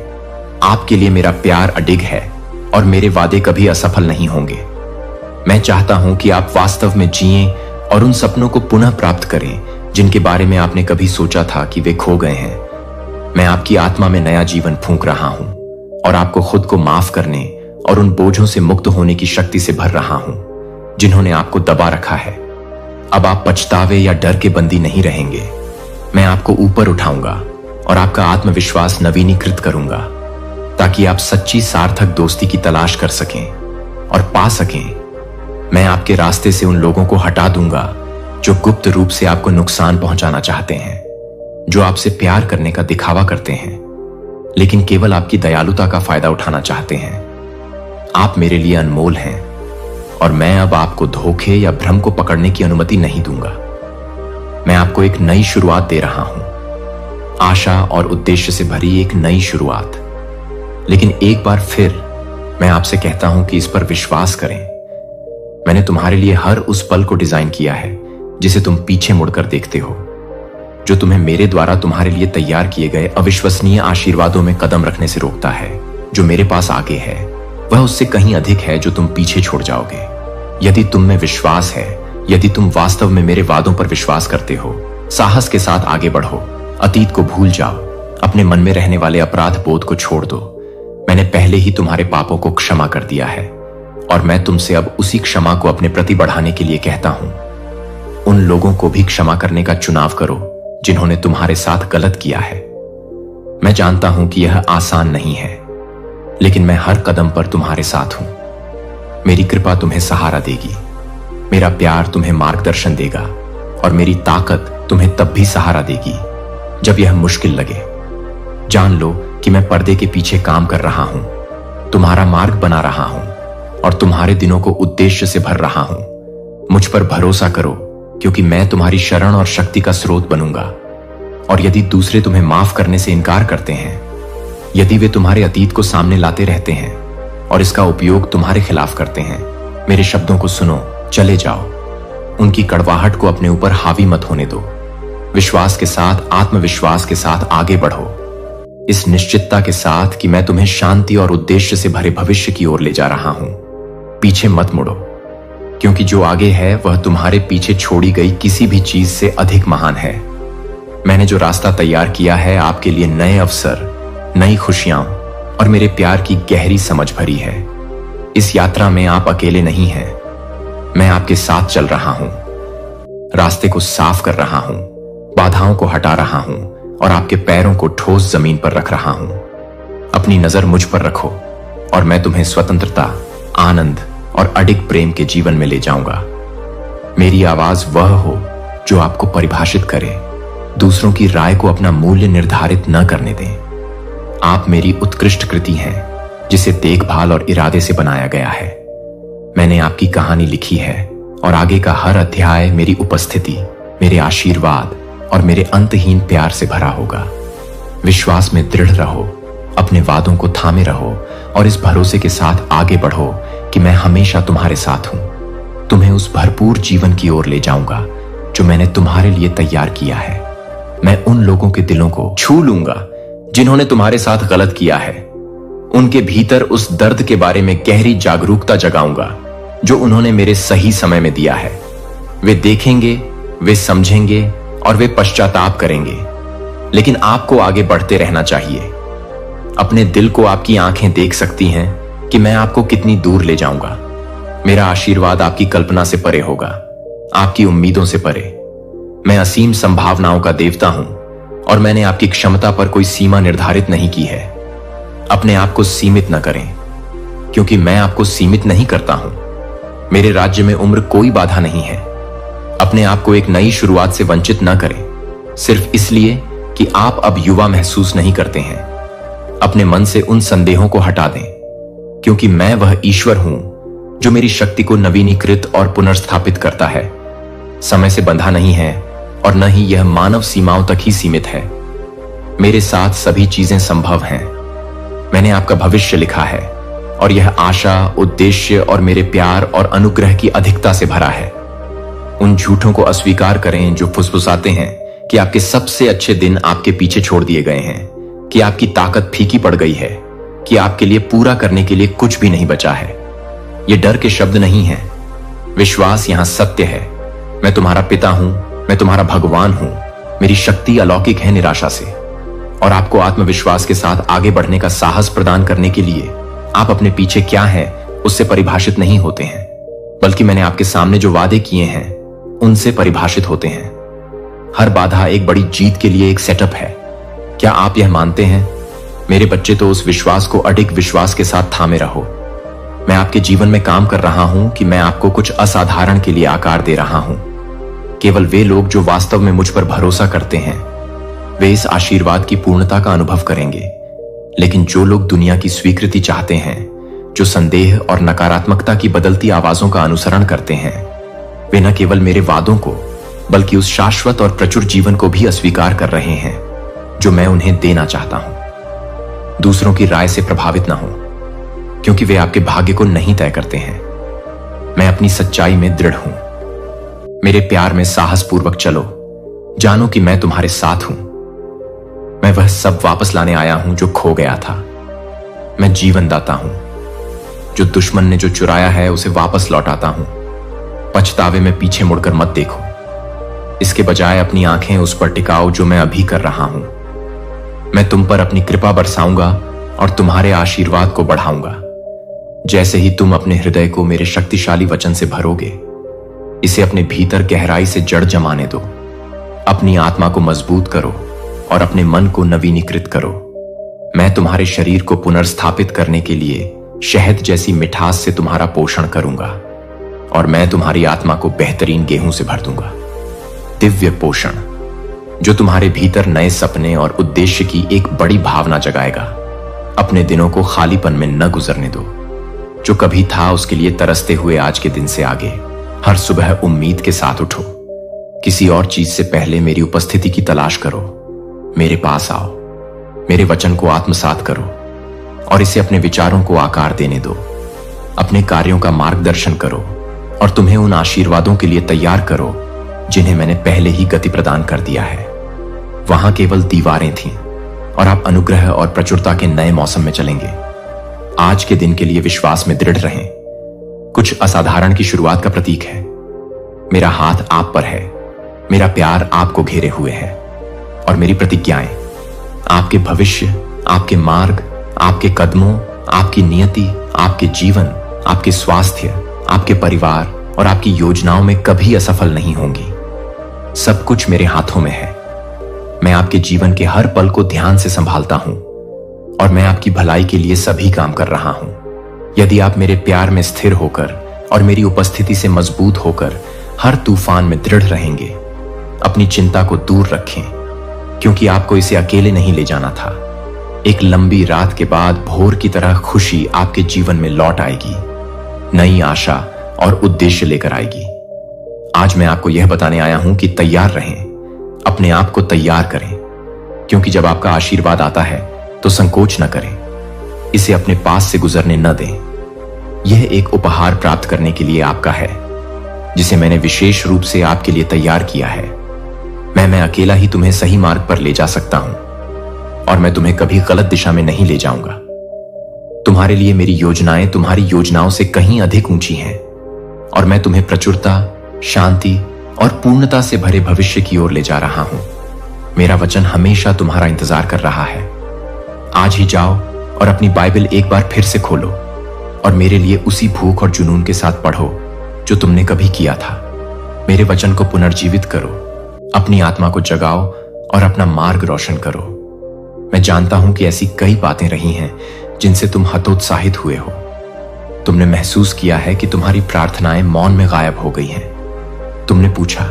आपके लिए मेरा प्यार अडिग है और मेरे वादे कभी असफल नहीं होंगे। मैं चाहता हूं कि आप वास्तव में जिएं और उन सपनों को पुनः प्राप्त करें जिनके बारे में आपने कभी सोचा था कि वे खो गए हैं। मैं आपकी आत्मा में नया जीवन फूंक रहा हूं और आपको खुद को माफ करने और उन बोझों से मुक्त होने की शक्ति से भर रहा हूं जिन्होंने आपको दबा रखा है। अब आप पछतावे या डर के बंदी नहीं रहेंगे। मैं आपको ऊपर उठाऊंगा और आपका आत्मविश्वास नवीनीकृत करूंगा ताकि आप सच्ची सार्थक दोस्ती की तलाश कर सकें और पा सकें। मैं आपके रास्ते से उन लोगों को हटा दूंगा जो गुप्त रूप से आपको नुकसान पहुंचाना चाहते हैं, जो आपसे प्यार करने का दिखावा करते हैं लेकिन केवल आपकी दयालुता का फायदा उठाना चाहते हैं। आप मेरे लिए अनमोल हैं और मैं अब आपको धोखे या भ्रम को पकड़ने की अनुमति नहीं दूंगा। मैं आपको एक नई शुरुआत दे रहा हूं, आशा और उद्देश्य से भरी एक नई शुरुआत। लेकिन एक बार फिर मैं आपसे कहता हूं कि इस पर विश्वास करें। मैंने तुम्हारे लिए हर उस पल को डिजाइन किया है जिसे तुम पीछे मुड़कर देखते हो, जो तुम्हें मेरे द्वारा तुम्हारे लिए तैयार किए गए अविश्वसनीय आशीर्वादों में कदम रखने से रोकता है। जो मेरे पास आगे है वह उससे कहीं अधिक है जो तुम पीछे छोड़ जाओगे। यदि तुम में विश्वास है, यदि तुम वास्तव में मेरे वादों पर विश्वास करते हो, साहस के साथ आगे बढ़ो। अतीत को भूल जाओ, अपने मन में रहने वाले अपराध बोध को छोड़ दो। मैंने पहले ही तुम्हारे पापों को क्षमा कर दिया है और मैं तुमसे अब उसी क्षमा को अपने प्रति बढ़ाने के लिए कहता हूं। उन लोगों को भी क्षमा करने का चुनाव करो जिन्होंने तुम्हारे साथ गलत किया है। मैं जानता हूं कि यह आसान नहीं है, लेकिन मैं हर कदम पर तुम्हारे साथ हूं। मेरी कृपा तुम्हें सहारा देगी, मेरा प्यार तुम्हें मार्गदर्शन देगा और मेरी ताकत तुम्हें तब भी सहारा देगी जब यह मुश्किल लगे। जान लो कि मैं पर्दे के पीछे काम कर रहा हूं, तुम्हारा मार्ग बना रहा हूं और तुम्हारे दिनों को उद्देश्य से भर रहा हूं। मुझ पर भरोसा करो, क्योंकि मैं तुम्हारी शरण और शक्ति का स्रोत बनूंगा। और यदि दूसरे तुम्हें माफ करने से इनकार करते हैं, यदि वे तुम्हारे अतीत को सामने लाते रहते हैं और इसका उपयोग तुम्हारे खिलाफ करते हैं, मेरे शब्दों को सुनो, चले जाओ। उनकी कड़वाहट को अपने ऊपर हावी मत होने दो। विश्वास के साथ, आत्मविश्वास के साथ आगे बढ़ो, इस निश्चितता के साथ कि मैं तुम्हें शांति और उद्देश्य से भरे भविष्य की ओर ले जा रहा हूं। पीछे मत मुड़ो, क्योंकि जो आगे है वह तुम्हारे पीछे छोड़ी गई किसी भी चीज से अधिक महान है। मैंने जो रास्ता तैयार किया है आपके लिए नए अवसर, नई खुशियां और मेरे प्यार की गहरी समझ भरी है। इस यात्रा में आप अकेले नहीं हैं, मैं आपके साथ चल रहा हूं, रास्ते को साफ कर रहा हूं, बाधाओं को हटा रहा हूं और आपके पैरों को ठोस जमीन पर रख रहा हूं। अपनी नजर मुझ पर रखो और मैं तुम्हें स्वतंत्रता, आनंद और अडिग प्रेम के जीवन में ले जाऊंगा। मेरी आवाज वह हो जो आपको परिभाषित करे, दूसरों की राय को अपना मूल्य निर्धारित न करने दें। आप मेरी उत्कृष्ट कृति हैं, जिसे देखभाल और इरादे से बनाया गया है। मैंने आपकी कहानी लिखी है और आगे का हर अध्याय मेरी उपस्थिति, मेरे आशीर्वाद और मेरे अंतहीन प्यार से भरा होगा। विश्वास में दृढ़ रहो, अपने वादों को थामे रहो और इस भरोसे के साथ आगे बढ़ो कि मैं हमेशा तुम्हारे साथ हूं। तुम्हें उस भरपूर जीवन की ओर ले जाऊंगा जो मैंने तुम्हारे लिए तैयार किया है। मैं उन लोगों के दिलों को छू लूंगा जिन्होंने तुम्हारे साथ गलत किया है। उनके भीतर उस दर्द के बारे में गहरी जागरूकता जगाऊंगा जो उन्होंने मेरे सही समय में दिया है। वे देखेंगे, वे समझेंगे और वे पश्चाताप करेंगे, लेकिन आपको आगे बढ़ते रहना चाहिए। अपने दिल को आपकी आंखें देख सकती हैं कि मैं आपको कितनी दूर ले जाऊंगा। मेरा आशीर्वाद आपकी कल्पना से परे होगा, आपकी उम्मीदों से परे। मैं असीम संभावनाओं का देवता हूं और मैंने आपकी क्षमता पर कोई सीमा निर्धारित नहीं की है। अपने आप को सीमित न करें, क्योंकि मैं आपको सीमित नहीं करता हूं। मेरे राज्य में उम्र कोई बाधा नहीं है। अपने आप को एक नई शुरुआत से वंचित न करें, सिर्फ इसलिए कि आप अब युवा महसूस नहीं करते हैं। अपने मन से उन संदेहों को हटा दें, क्योंकि मैं वह ईश्वर हूं जो मेरी शक्ति को नवीनीकृत और पुनर्स्थापित करता है। समय से बंधा नहीं है और न ही यह मानव सीमाओं तक ही सीमित है। मेरे साथ सभी चीजें संभव हैं। मैंने आपका भविष्य लिखा है और यह आशा, उद्देश्य और मेरे प्यार और अनुग्रह की अधिकता से भरा है। उन झूठों को अस्वीकार करें जो फुसफुसाते हैं कि आपके सबसे अच्छे दिन आपके पीछे छोड़ दिए गए हैं, कि आपकी ताकत फीकी पड़ गई है, कि आपके लिए पूरा करने के लिए कुछ भी नहीं बचा है। ये डर के शब्द नहीं हैं। विश्वास यहां सत्य है। मैं तुम्हारा पिता हूं, मैं तुम्हारा भगवान हूं। मेरी शक्ति अलौकिक है निराशा से। और आपको आत्मविश्वास के साथ आगे बढ़ने का साहस प्रदान करने के लिए आप अपने पीछे क्या हैं उससे परिभाषित नहीं होते हैं, बल्कि मैंने आपके सामने जो वादे किए हैं उनसे परिभाषित होते हैं। हर बाधा एक बड़ी जीत के लिए एक सेटअप है। क्या आप यह मानते हैं? मेरे बच्चे, तो उस विश्वास को अडिग विश्वास के साथ थामे रहो। मैं आपके जीवन में काम कर रहा हूं कि मैं आपको कुछ असाधारण के लिए आकार दे रहा हूं। केवल वे लोग जो वास्तव में मुझ पर भरोसा करते हैं वे इस आशीर्वाद की पूर्णता का अनुभव करेंगे। लेकिन जो लोग दुनिया की स्वीकृति चाहते हैं, जो संदेह और नकारात्मकता की बदलती आवाजों का अनुसरण करते हैं, वे न केवल मेरे वादों को बल्कि उस शाश्वत और प्रचुर जीवन को भी अस्वीकार कर रहे हैं जो मैं उन्हें देना चाहता हूं। दूसरों की राय से प्रभावित न हो, क्योंकि वे आपके भाग्य को नहीं तय करते हैं। मैं अपनी सच्चाई में दृढ़ हूं। मेरे प्यार में साहसपूर्वक चलो, जानो कि मैं तुम्हारे साथ हूं। मैं वह सब वापस लाने आया हूं जो खो गया था। मैं जीवन दाता हूं, जो दुश्मन ने जो चुराया है उसे वापस लौटाता हूं। पछतावे में पीछे मुड़कर मत देखो, इसके बजाय अपनी आंखें उस पर टिकाओ जो मैं अभी कर रहा हूं। मैं तुम पर अपनी कृपा बरसाऊंगा और तुम्हारे आशीर्वाद को बढ़ाऊंगा। जैसे ही तुम अपने हृदय को मेरे शक्तिशाली वचन से भरोगे, इसे अपने भीतर गहराई से जड़ जमाने दो। अपनी आत्मा को मजबूत करो और अपने मन को नवीनीकृत करो। मैं तुम्हारे शरीर को पुनर्स्थापित करने के लिए शहद जैसी मिठास से तुम्हारा पोषण करूंगा और मैं तुम्हारी आत्मा को बेहतरीन गेहूं से भर दूंगा। दिव्य पोषण जो तुम्हारे भीतर नए सपने और उद्देश्य की एक बड़ी भावना जगाएगा। अपने दिनों को खालीपन में न गुजरने दो। जो कभी था उसके लिए तरसते हुए आज के दिन से आगे हर सुबह उम्मीद के साथ उठो। किसी और चीज से पहले मेरी उपस्थिति की तलाश करो। मेरे पास आओ, मेरे वचन को आत्मसात करो और इसे अपने विचारों को आकार देने दो। अपने कार्यों का मार्गदर्शन करो और तुम्हें उन आशीर्वादों के लिए तैयार करो जिन्हें मैंने पहले ही गति प्रदान कर दिया है। वहां केवल दीवारें थीं और आप अनुग्रह और प्रचुरता के नए मौसम में चलेंगे। आज के दिन के लिए विश्वास में दृढ़ रहें। कुछ असाधारण की शुरुआत का प्रतीक है। मेरा हाथ आप पर है, मेरा प्यार आपको घेरे हुए है और मेरी प्रतिज्ञाएं आपके भविष्य, आपके मार्ग, आपके कदमों, आपकी नियति, आपके जीवन, आपके स्वास्थ्य, आपके परिवार और आपकी योजनाओं में कभी असफल नहीं होंगी। सब कुछ मेरे हाथों में है। मैं आपके जीवन के हर पल को ध्यान से संभालता हूं और मैं आपकी भलाई के लिए सभी काम कर रहा हूं। यदि आप मेरे प्यार में स्थिर होकर और मेरी उपस्थिति से मजबूत होकर हर तूफान में दृढ़ रहेंगे, अपनी चिंता को दूर रखें क्योंकि आपको इसे अकेले नहीं ले जाना था। एक लंबी रात के बाद भोर की तरह खुशी आपके जीवन में लौट आएगी, नई आशा और उद्देश्य लेकर आएगी। आज मैं आपको यह बताने आया हूं कि तैयार रहें, अपने आप को तैयार करें क्योंकि जब आपका आशीर्वाद आता है तो संकोच न करें, इसे अपने पास से गुजरने न दें। यह एक उपहार प्राप्त करने के लिए आपका है जिसे मैंने विशेष रूप से आपके लिए तैयार किया है। मैं अकेला ही तुम्हें सही मार्ग पर ले जा सकता हूं और मैं तुम्हें कभी गलत दिशा में नहीं ले जाऊंगा। तुम्हारे लिए मेरी योजनाएं तुम्हारी योजनाओं से कहीं अधिक ऊंची हैं और मैं तुम्हें प्रचुरता, शांति और पूर्णता से भरे भविष्य की ओर ले जा रहा हूं। मेरा वचन हमेशा तुम्हारा इंतजार कर रहा है। आज ही जाओ और अपनी बाइबल एक बार फिर से खोलो और मेरे लिए उसी भूख और जुनून के साथ पढ़ो जो तुमने कभी किया था। मेरे वचन को पुनर्जीवित करो, अपनी आत्मा को जगाओ और अपना मार्ग रोशन करो। मैं जानता हूं कि ऐसी कई बातें रही हैं जिनसे तुम हतोत्साहित हुए हो। तुमने महसूस किया है कि तुम्हारी प्रार्थनाएं मौन में गायब हो गई हैं। तुमने पूछा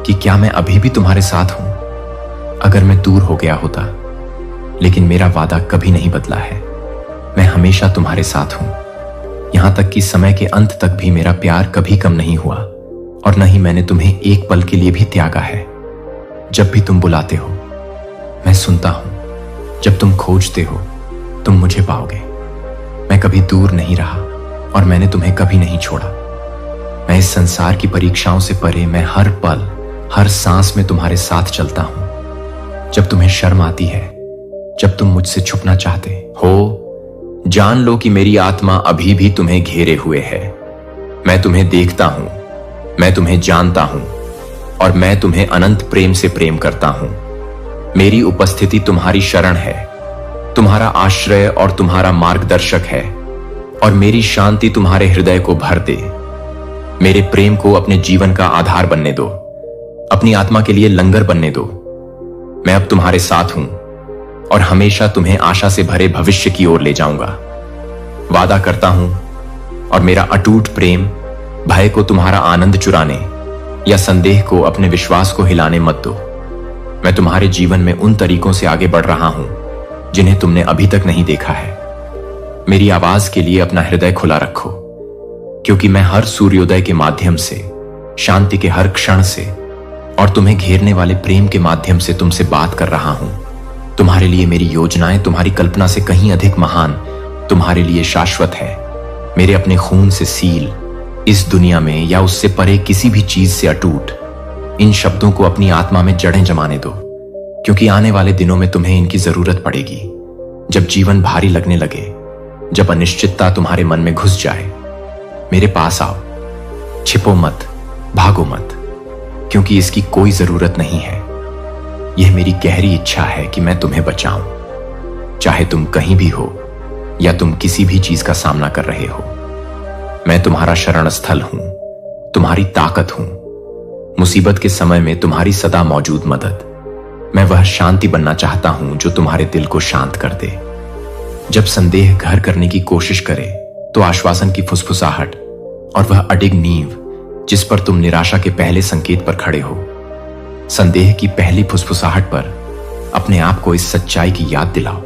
कि क्या मैं अभी भी तुम्हारे साथ हूं, अगर मैं दूर हो गया होता। लेकिन मेरा वादा कभी नहीं बदला है। मैं हमेशा तुम्हारे साथ हूं। यहां तक कि समय के अंत तक भी मेरा प्यार कभी कम नहीं हुआ और न ही मैंने तुम्हें एक पल के लिए भी त्यागा है। जब भी तुम बुलाते हो मैं सुनता हूं। जब तुम खोजते हो तुम मुझे पाओगे। मैं कभी दूर नहीं रहा और मैंने तुम्हें कभी नहीं छोड़ा। मैं इस संसार की परीक्षाओं से परे मैं हर पल, हर सांस में तुम्हारे साथ चलता हूं। जब तुम्हें शर्म आती है, जब तुम मुझसे छुपना चाहते हो, जान लो कि मेरी आत्मा अभी भी तुम्हें घेरे हुए है। मैं तुम्हें देखता हूं, मैं तुम्हें जानता हूं और मैं तुम्हें अनंत प्रेम से प्रेम करता हूं। मेरी उपस्थिति तुम्हारी शरण है, तुम्हारा आश्रय और तुम्हारा मार्गदर्शक है और मेरी शांति तुम्हारे हृदय को भर दे। मेरे प्रेम को अपने जीवन का आधार बनने दो, अपनी आत्मा के लिए लंगर बनने दो। मैं अब तुम्हारे साथ हूं और हमेशा तुम्हें आशा से भरे भविष्य की ओर ले जाऊंगा। वादा करता हूं और मेरा अटूट प्रेम भय को तुम्हारा आनंद चुराने या संदेह को अपने विश्वास को हिलाने मत दो। मैं तुम्हारे जीवन में उन तरीकों से आगे बढ़ रहा हूं जिन्हें तुमने अभी तक नहीं देखा है। मेरी आवाज के लिए अपना हृदय खुला रखो क्योंकि मैं हर सूर्योदय के माध्यम से, शांति के हर क्षण से और तुम्हें घेरने वाले प्रेम के माध्यम से तुमसे बात कर रहा हूं। तुम्हारे लिए मेरी योजनाएं तुम्हारी कल्पना से कहीं अधिक महान, तुम्हारे लिए शाश्वत है। मेरे अपने खून से सील, इस दुनिया में या उससे परे किसी भी चीज से अटूट इन शब्दों को अपनी आत्मा में जड़ें जमाने दो, क्योंकि आने वाले दिनों में तुम्हें इनकी जरूरत पड़ेगी। जब जीवन भारी लगने लगे, जब अनिश्चितता तुम्हारे मन में घुस जाए, मेरे पास आओ। छिपो मत, भागो मत, क्योंकि इसकी कोई जरूरत नहीं है। यह मेरी गहरी इच्छा है कि मैं तुम्हें बचाऊं, चाहे तुम कहीं भी हो या तुम किसी भी चीज का सामना कर रहे हो। मैं तुम्हारा शरण स्थल हूं, तुम्हारी ताकत हूं, मुसीबत के समय में तुम्हारी सदा मौजूद मदद। मैं वह शांति बनना चाहता हूं जो तुम्हारे दिल को शांत कर दे। जब संदेह घर करने की कोशिश करे तो आश्वासन की फुसफुसाहट और वह अडिग नींव जिस पर तुम निराशा के पहले संकेत पर खड़े हो। संदेह की पहली फुसफुसाहट पर अपने आप को इस सच्चाई की याद दिलाओ,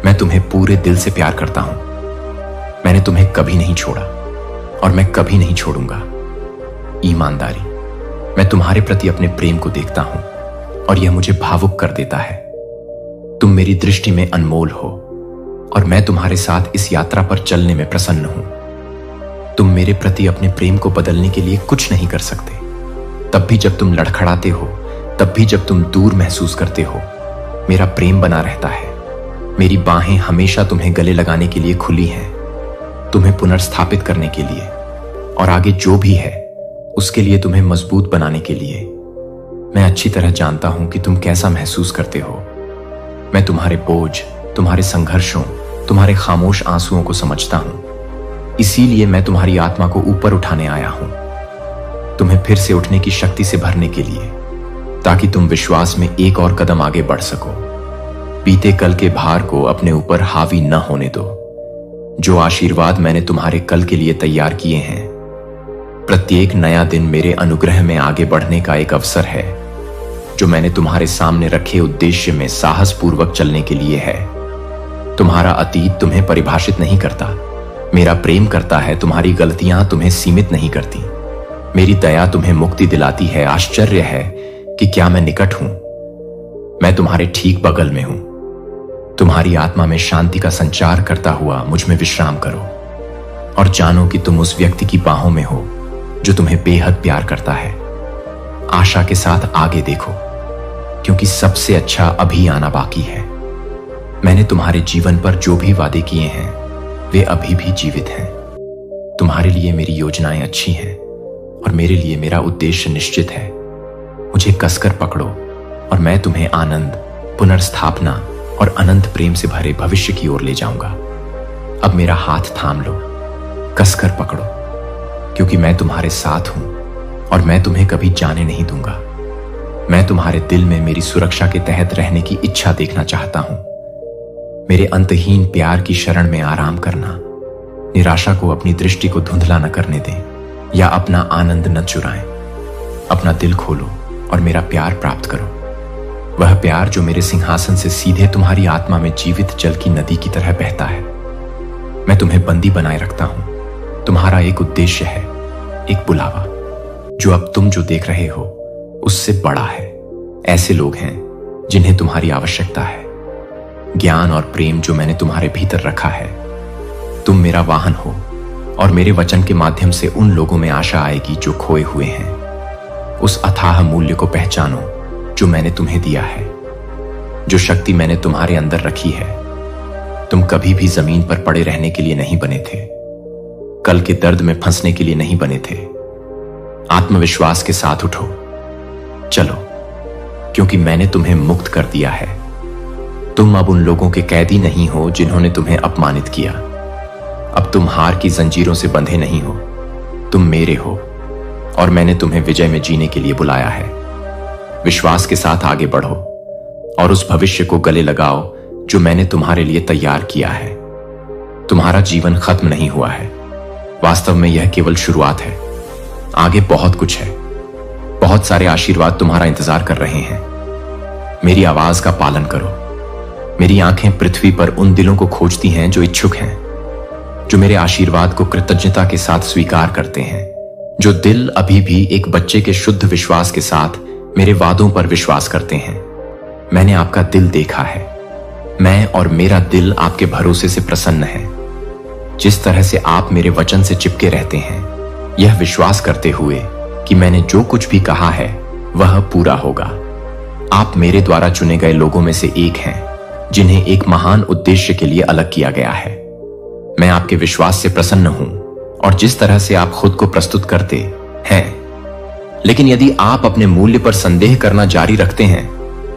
मैं तुम्हें पूरे दिल से प्यार करता हूं। मैंने तुम्हें कभी नहीं छोड़ा और मैं कभी नहीं छोड़ूंगा। ईमानदारी, मैं तुम्हारे प्रति अपने प्रेम को देखता हूं और यह मुझे भावुक कर देता है। तुम मेरी दृष्टि में अनमोल हो और मैं तुम्हारे साथ इस यात्रा पर चलने में प्रसन्न हूं। तुम मेरे प्रति अपने प्रेम को बदलने के लिए कुछ नहीं कर सकते। तब भी जब तुम लड़खड़ाते हो, तब भी जब तुम दूर महसूस करते हो, मेरा प्रेम बना रहता है। मेरी बाहें हमेशा तुम्हें गले लगाने के लिए खुली हैं, तुम्हें पुनर्स्थापित करने के लिए और आगे जो भी है उसके लिए तुम्हें मजबूत बनाने के लिए। मैं अच्छी तरह जानता हूं कि तुम कैसा महसूस करते हो। मैं तुम्हारे बोझ, तुम्हारे संघर्षों, तुम्हारे खामोश आंसुओं को समझता हूं। इसीलिए मैं तुम्हारी आत्मा को ऊपर उठाने आया हूं, तुम्हें फिर से उठने की शक्ति से भरने के लिए, ताकि तुम विश्वास में एक और कदम आगे बढ़ सको। बीते कल के भार को अपने ऊपर हावी न होने दो। जो आशीर्वाद मैंने तुम्हारे कल के लिए तैयार किए हैं, प्रत्येक नया दिन मेरे अनुग्रह में आगे बढ़ने का एक अवसर है, जो मैंने तुम्हारे सामने रखे उद्देश्य में साहसपूर्वक चलने के लिए है। तुम्हारा अतीत तुम्हें परिभाषित नहीं करता, मेरा प्रेम करता है। तुम्हारी गलतियां तुम्हें सीमित नहीं करती, मेरी दया तुम्हें मुक्ति दिलाती है। आश्चर्य है कि क्या मैं निकट हूं। मैं तुम्हारे ठीक बगल में हूं। तुम्हारी आत्मा में शांति का संचार करता हुआ मुझ में विश्राम करो और जानो कि तुम उस व्यक्ति की बाहों में हो जो तुम्हें बेहद प्यार करता है। आशा के साथ आगे देखो, क्योंकि सबसे अच्छा अभी आना बाकी है। मैंने तुम्हारे जीवन पर जो भी वादे किए हैं वे अभी भी जीवित हैं। तुम्हारे लिए मेरी योजनाएं अच्छी हैं और मेरे लिए मेरा उद्देश्य निश्चित है। मुझे कसकर पकड़ो और मैं तुम्हें आनंद, पुनर्स्थापना और अनंत प्रेम से भरे भविष्य की ओर ले जाऊंगा। अब मेरा हाथ थाम लो, कसकर पकड़ो, क्योंकि मैं तुम्हारे साथ हूं और मैं तुम्हें कभी जाने नहीं दूंगा। मैं तुम्हारे दिल में मेरी सुरक्षा के तहत रहने की इच्छा देखना चाहता हूं। मेरे अंतहीन प्यार की शरण में आराम करना। निराशा को अपनी दृष्टि को धुंधला न करने दें या अपना आनंद न चुराएं। अपना दिल खोलो और मेरा प्यार प्राप्त करो, वह प्यार जो मेरे सिंहासन से सीधे तुम्हारी आत्मा में जीवित जल की नदी की तरह बहता है। मैं तुम्हें बंदी बनाए रखता हूं। तुम्हारा एक उद्देश्य है, एक बुलावा, जो अब तुम जो देख रहे हो उससे बड़ा है। ऐसे लोग हैं जिन्हें तुम्हारी आवश्यकता है। ज्ञान और प्रेम जो मैंने तुम्हारे भीतर रखा है। तुम मेरा वाहन हो और मेरे वचन के माध्यम से उन लोगों में आशा आएगी जो खोए हुए हैं। उस अथाह मूल्य को पहचानो जो मैंने तुम्हें दिया है, जो शक्ति मैंने तुम्हारे अंदर रखी है। तुम कभी भी जमीन पर पड़े रहने के लिए नहीं बने थे, कल के दर्द में फंसने के लिए नहीं बने थे। आत्मविश्वास के साथ उठो, चलो, क्योंकि मैंने तुम्हें मुक्त कर दिया है। तुम अब उन लोगों के कैदी नहीं हो जिन्होंने तुम्हें अपमानित किया। अब तुम हार की जंजीरों से बंधे नहीं हो, तुम मेरे हो और मैंने तुम्हें विजय में जीने के लिए बुलाया है। विश्वास के साथ आगे बढ़ो और उस भविष्य को गले लगाओ जो मैंने तुम्हारे लिए तैयार किया है। तुम्हारा जीवन खत्म नहीं हुआ है, वास्तव में यह केवल शुरुआत है। आगे बहुत कुछ है, बहुत सारे आशीर्वाद तुम्हारा इंतजार कर रहे हैं। मेरी आवाज का पालन करो। मेरी आंखें पृथ्वी पर उन दिलों को खोजती हैं जो इच्छुक हैं, जो मेरे आशीर्वाद को कृतज्ञता के साथ स्वीकार करते हैं, जो दिल अभी भी एक बच्चे के शुद्ध विश्वास के साथ मेरे वादों पर विश्वास करते हैं। मैंने आपका दिल देखा है। मैं और मेरा दिल आपके भरोसे से प्रसन्न है। जिस तरह से आप मेरे वचन से चिपके रहते हैं, यह विश्वास करते हुए कि मैंने जो कुछ भी कहा है वह पूरा होगा। आप मेरे द्वारा चुने गए लोगों में से एक हैं, जिन्हें एक महान उद्देश्य के लिए अलग किया गया है। मैं आपके विश्वास से प्रसन्न हूं और जिस तरह से आप खुद को प्रस्तुत करते हैं, लेकिन यदि आप अपने मूल्य पर संदेह करना जारी रखते हैं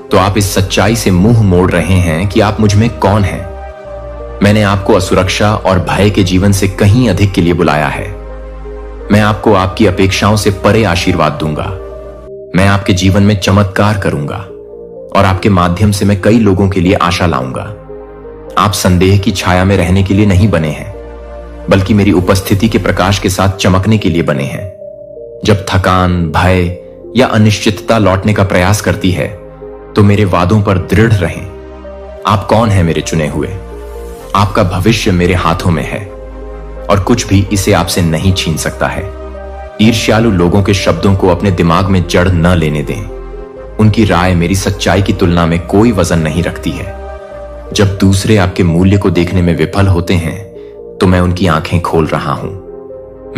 तो आप इस सच्चाई से मुंह मोड़ रहे हैं कि आप मुझ में कौन हैं। मैंने आपको असुरक्षा और भय के जीवन से कहीं अधिक के लिए बुलाया है। मैं आपको आपकी अपेक्षाओं से परे आशीर्वाद दूंगा। मैं आपके जीवन में चमत्कार करूंगा और आपके माध्यम से मैं कई लोगों के लिए आशा लाऊंगा। आप संदेह की छाया में रहने के लिए नहीं बने हैं, बल्कि मेरी उपस्थिति के प्रकाश के साथ चमकने के लिए बने हैं। जब थकान, भय या अनिश्चितता लौटने का प्रयास करती है तो मेरे वादों पर दृढ़ रहें। आप कौन हैं मेरे चुने हुए? आपका भविष्य मेरे हाथों में है और कुछ भी इसे आपसे नहीं छीन सकता है। ईर्ष्यालु लोगों के शब्दों को अपने दिमाग में जड़ न लेने दें। उनकी राय मेरी सच्चाई की तुलना में कोई वजन नहीं रखती है। जब दूसरे आपके मूल्य को देखने में विफल होते हैं तो मैं उनकी आंखें खोल रहा हूं।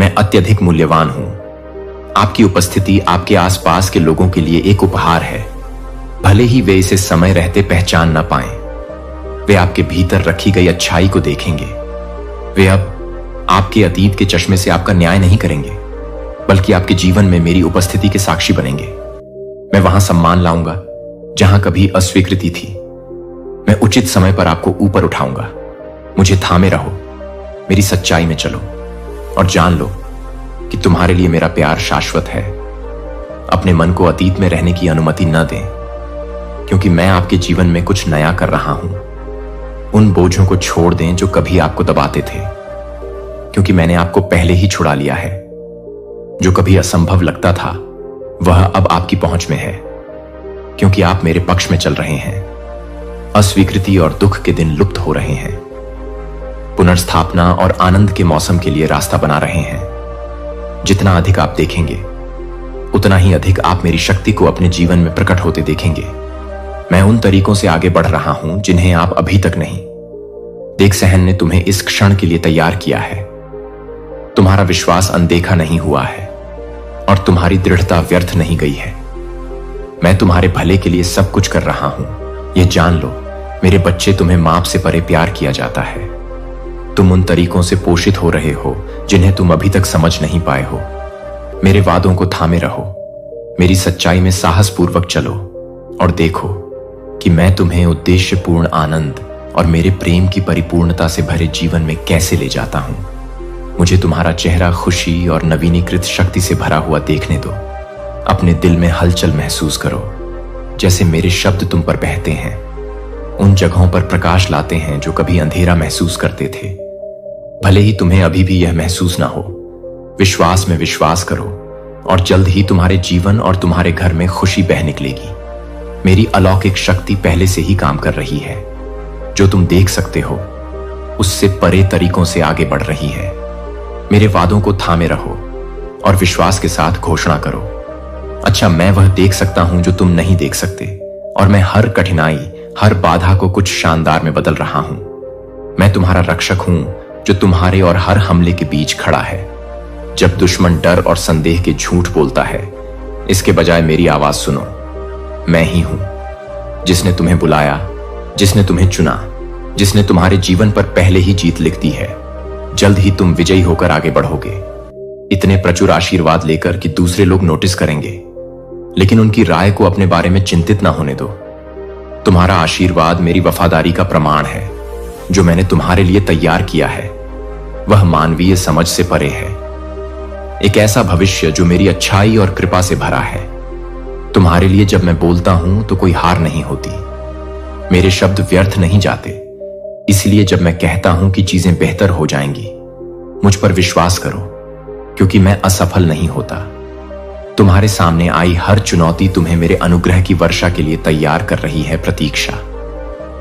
मैं अत्यधिक मूल्यवान हूं। आपकी उपस्थिति आपके आसपास के लोगों के लिए एक उपहार है, भले ही वे इसे समय रहते पहचान न पाएं। वे आपके भीतर रखी गई अच्छाई को देखेंगे। वे अब आपके अतीत के चश्मे से आपका न्याय नहीं करेंगे, बल्कि आपके जीवन में मेरी उपस्थिति के साक्षी बनेंगे। मैं वहां सम्मान लाऊंगा जहां कभी अस्वीकृति थी। मैं उचित समय पर आपको ऊपर उठाऊंगा। मुझे थामे रहो, मेरी सच्चाई में चलो और जान लो कि तुम्हारे लिए मेरा प्यार शाश्वत है। अपने मन को अतीत में रहने की अनुमति न दें, क्योंकि मैं आपके जीवन में कुछ नया कर रहा हूं। उन बोझों को छोड़ दें जो कभी आपको दबाते थे, क्योंकि मैंने आपको पहले ही छुड़ा लिया है। जो कभी असंभव लगता था वह अब आपकी पहुंच में है, क्योंकि आप मेरे पक्ष में चल रहे हैं। अस्वीकृति और दुख के दिन लुप्त हो रहे हैं। पुनर्स्थापना और आनंद के मौसम के लिए रास्ता बना रहे हैं। जितना अधिक आप देखेंगे उतना ही अधिक आप मेरी शक्ति को अपने जीवन में प्रकट होते देखेंगे। मैं उन तरीकों से आगे बढ़ रहा हूं जिन्हें आप अभी तक नहीं। देख सहन ने तुम्हें इस क्षण के लिए तैयार किया है। तुम्हारा विश्वास अनदेखा नहीं हुआ है और तुम्हारी दृढ़ता व्यर्थ नहीं गई है। मैं तुम्हारे भले के लिए सब कुछ कर रहा हूं। यह जान लो मेरे बच्चे, तुम्हें माप से परे प्यार किया जाता है। तुम उन तरीकों से पोषित हो रहे हो जिन्हें तुम अभी तक समझ नहीं पाए हो। मेरे वादों को थामे रहो, मेरी सच्चाई में साहसपूर्वक चलो और देखो कि मैं तुम्हें उद्देश्यपूर्ण आनंद और मेरे प्रेम की परिपूर्णता से भरे जीवन में कैसे ले जाता हूं। मुझे तुम्हारा चेहरा खुशी और नवीनीकृत शक्ति से भरा हुआ देखने दो। अपने दिल में हलचल महसूस करो, जैसे मेरे शब्द तुम पर बहते हैं, उन जगहों पर प्रकाश लाते हैं जो कभी अंधेरा महसूस करते थे। भले ही तुम्हें अभी भी यह महसूस ना हो, विश्वास में विश्वास करो और जल्द ही तुम्हारे जीवन और तुम्हारे घर में खुशी बह निकलेगी। मेरी अलौकिक शक्ति पहले से ही काम कर रही है। जो तुम देख सकते हो उससे परे तरीकों से आगे बढ़ रही है। मेरे वादों को थामे रहो और विश्वास के साथ घोषणा करो। अच्छा, मैं वह देख सकता हूं जो तुम नहीं देख सकते, और मैं हर कठिनाई, हर बाधा को कुछ शानदार में बदल रहा हूं। मैं तुम्हारा रक्षक हूं जो तुम्हारे और हर हमले के बीच खड़ा है। जब दुश्मन डर और संदेह के झूठ बोलता है, इसके बजाय मेरी आवाज सुनो। मैं ही हूं जिसने तुम्हें बुलाया, जिसने तुम्हें चुना, जिसने तुम्हारे जीवन पर पहले ही जीत लिख दी है। जल्द ही तुम विजयी होकर आगे बढ़ोगे, इतने प्रचुर आशीर्वाद लेकर कि दूसरे लोग नोटिस करेंगे, लेकिन उनकी राय को अपने बारे में चिंतित ना होने दो। तुम्हारा आशीर्वाद मेरी वफादारी का प्रमाण है। जो मैंने तुम्हारे लिए तैयार किया है वह मानवीय समझ से परे है। एक ऐसा भविष्य जो मेरी अच्छाई और कृपा से भरा है। तुम्हारे लिए जब मैं बोलता हूं तो कोई हार नहीं होती। मेरे शब्द व्यर्थ नहीं जाते। इसलिए जब मैं कहता हूं कि चीजें बेहतर हो जाएंगी, मुझ पर विश्वास करो, क्योंकि मैं असफल नहीं होता। तुम्हारे सामने आई हर चुनौती तुम्हें मेरे अनुग्रह की वर्षा के लिए तैयार कर रही है। प्रतीक्षा,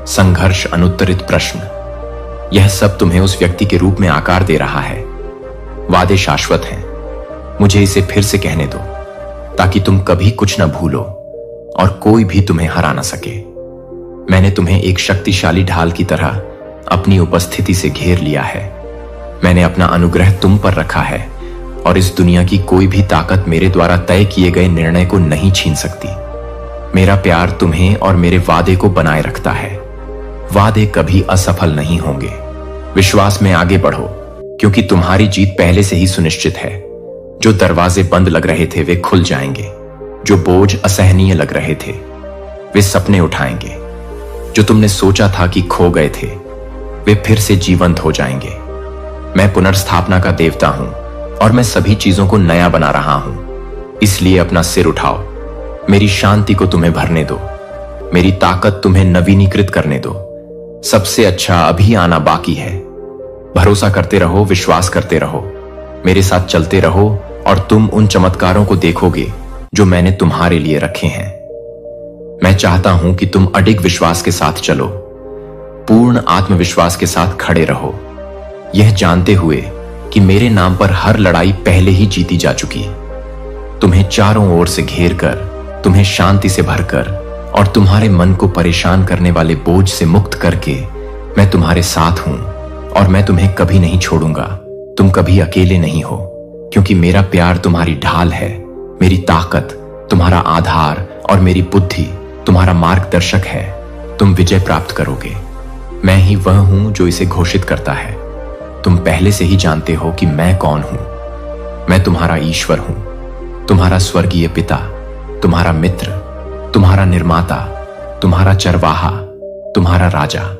संघर्ष, अनुत्तरित प्रश्न, यह सब तुम्हें उस व्यक्ति के रूप में आकार दे रहा है। वादे शाश्वत हैं। मुझे इसे फिर से कहने दो ताकि तुम कभी कुछ न भूलो और कोई भी तुम्हें हरा न सके। मैंने तुम्हें एक शक्तिशाली ढाल की तरह अपनी उपस्थिति से घेर लिया है। मैंने अपना अनुग्रह तुम पर रखा है और इस दुनिया की कोई भी ताकत मेरे द्वारा तय किए गए निर्णय को नहीं छीन सकती। मेरा प्यार तुम्हें और मेरे वादे को बनाए रखता है। वादे कभी असफल नहीं होंगे। विश्वास में आगे बढ़ो, क्योंकि तुम्हारी जीत पहले से ही सुनिश्चित है। जो दरवाजे बंद लग रहे थे वे खुल जाएंगे। जो बोझ असहनीय लग रहे थे वे सपने उठाएंगे। जो तुमने सोचा था कि खो गए थे वे फिर से जीवंत हो जाएंगे। मैं पुनर्स्थापना का देवता हूं और मैं सभी चीजों को नया बना रहा हूं। इसलिए अपना सिर उठाओ। मेरी शांति को तुम्हें भरने दो। मेरी ताकत तुम्हें नवीनीकृत करने दो। सबसे अच्छा अभी आना बाकी है। भरोसा करते रहो, विश्वास करते रहो, मेरे साथ चलते रहो और तुम उन चमत्कारों को देखोगे जो मैंने तुम्हारे लिए रखे हैं। मैं चाहता हूं कि तुम अडिग विश्वास के साथ चलो, पूर्ण आत्मविश्वास के साथ खड़े रहो, यह जानते हुए कि मेरे नाम पर हर लड़ाई पहले ही जीती जा चुकी। तुम्हें चारों ओर से घेर कर, तुम्हें शांति से भरकर और तुम्हारे मन को परेशान करने वाले बोझ से मुक्त करके मैं तुम्हारे साथ हूं और मैं तुम्हें कभी नहीं छोड़ूंगा। तुम कभी अकेले नहीं हो, क्योंकि मेरा प्यार तुम्हारी ढाल है, मेरी ताकत तुम्हारा आधार और मेरी बुद्धि तुम्हारा मार्गदर्शक है। तुम विजय प्राप्त करोगे। मैं ही वह हूं जो इसे घोषित करता है। तुम पहले से ही जानते हो कि मैं कौन हूं। मैं तुम्हारा ईश्वर हूं, तुम्हारा स्वर्गीय पिता, तुम्हारा मित्र, तुम्हारा निर्माता, तुम्हारा चरवाहा, तुम्हारा राजा।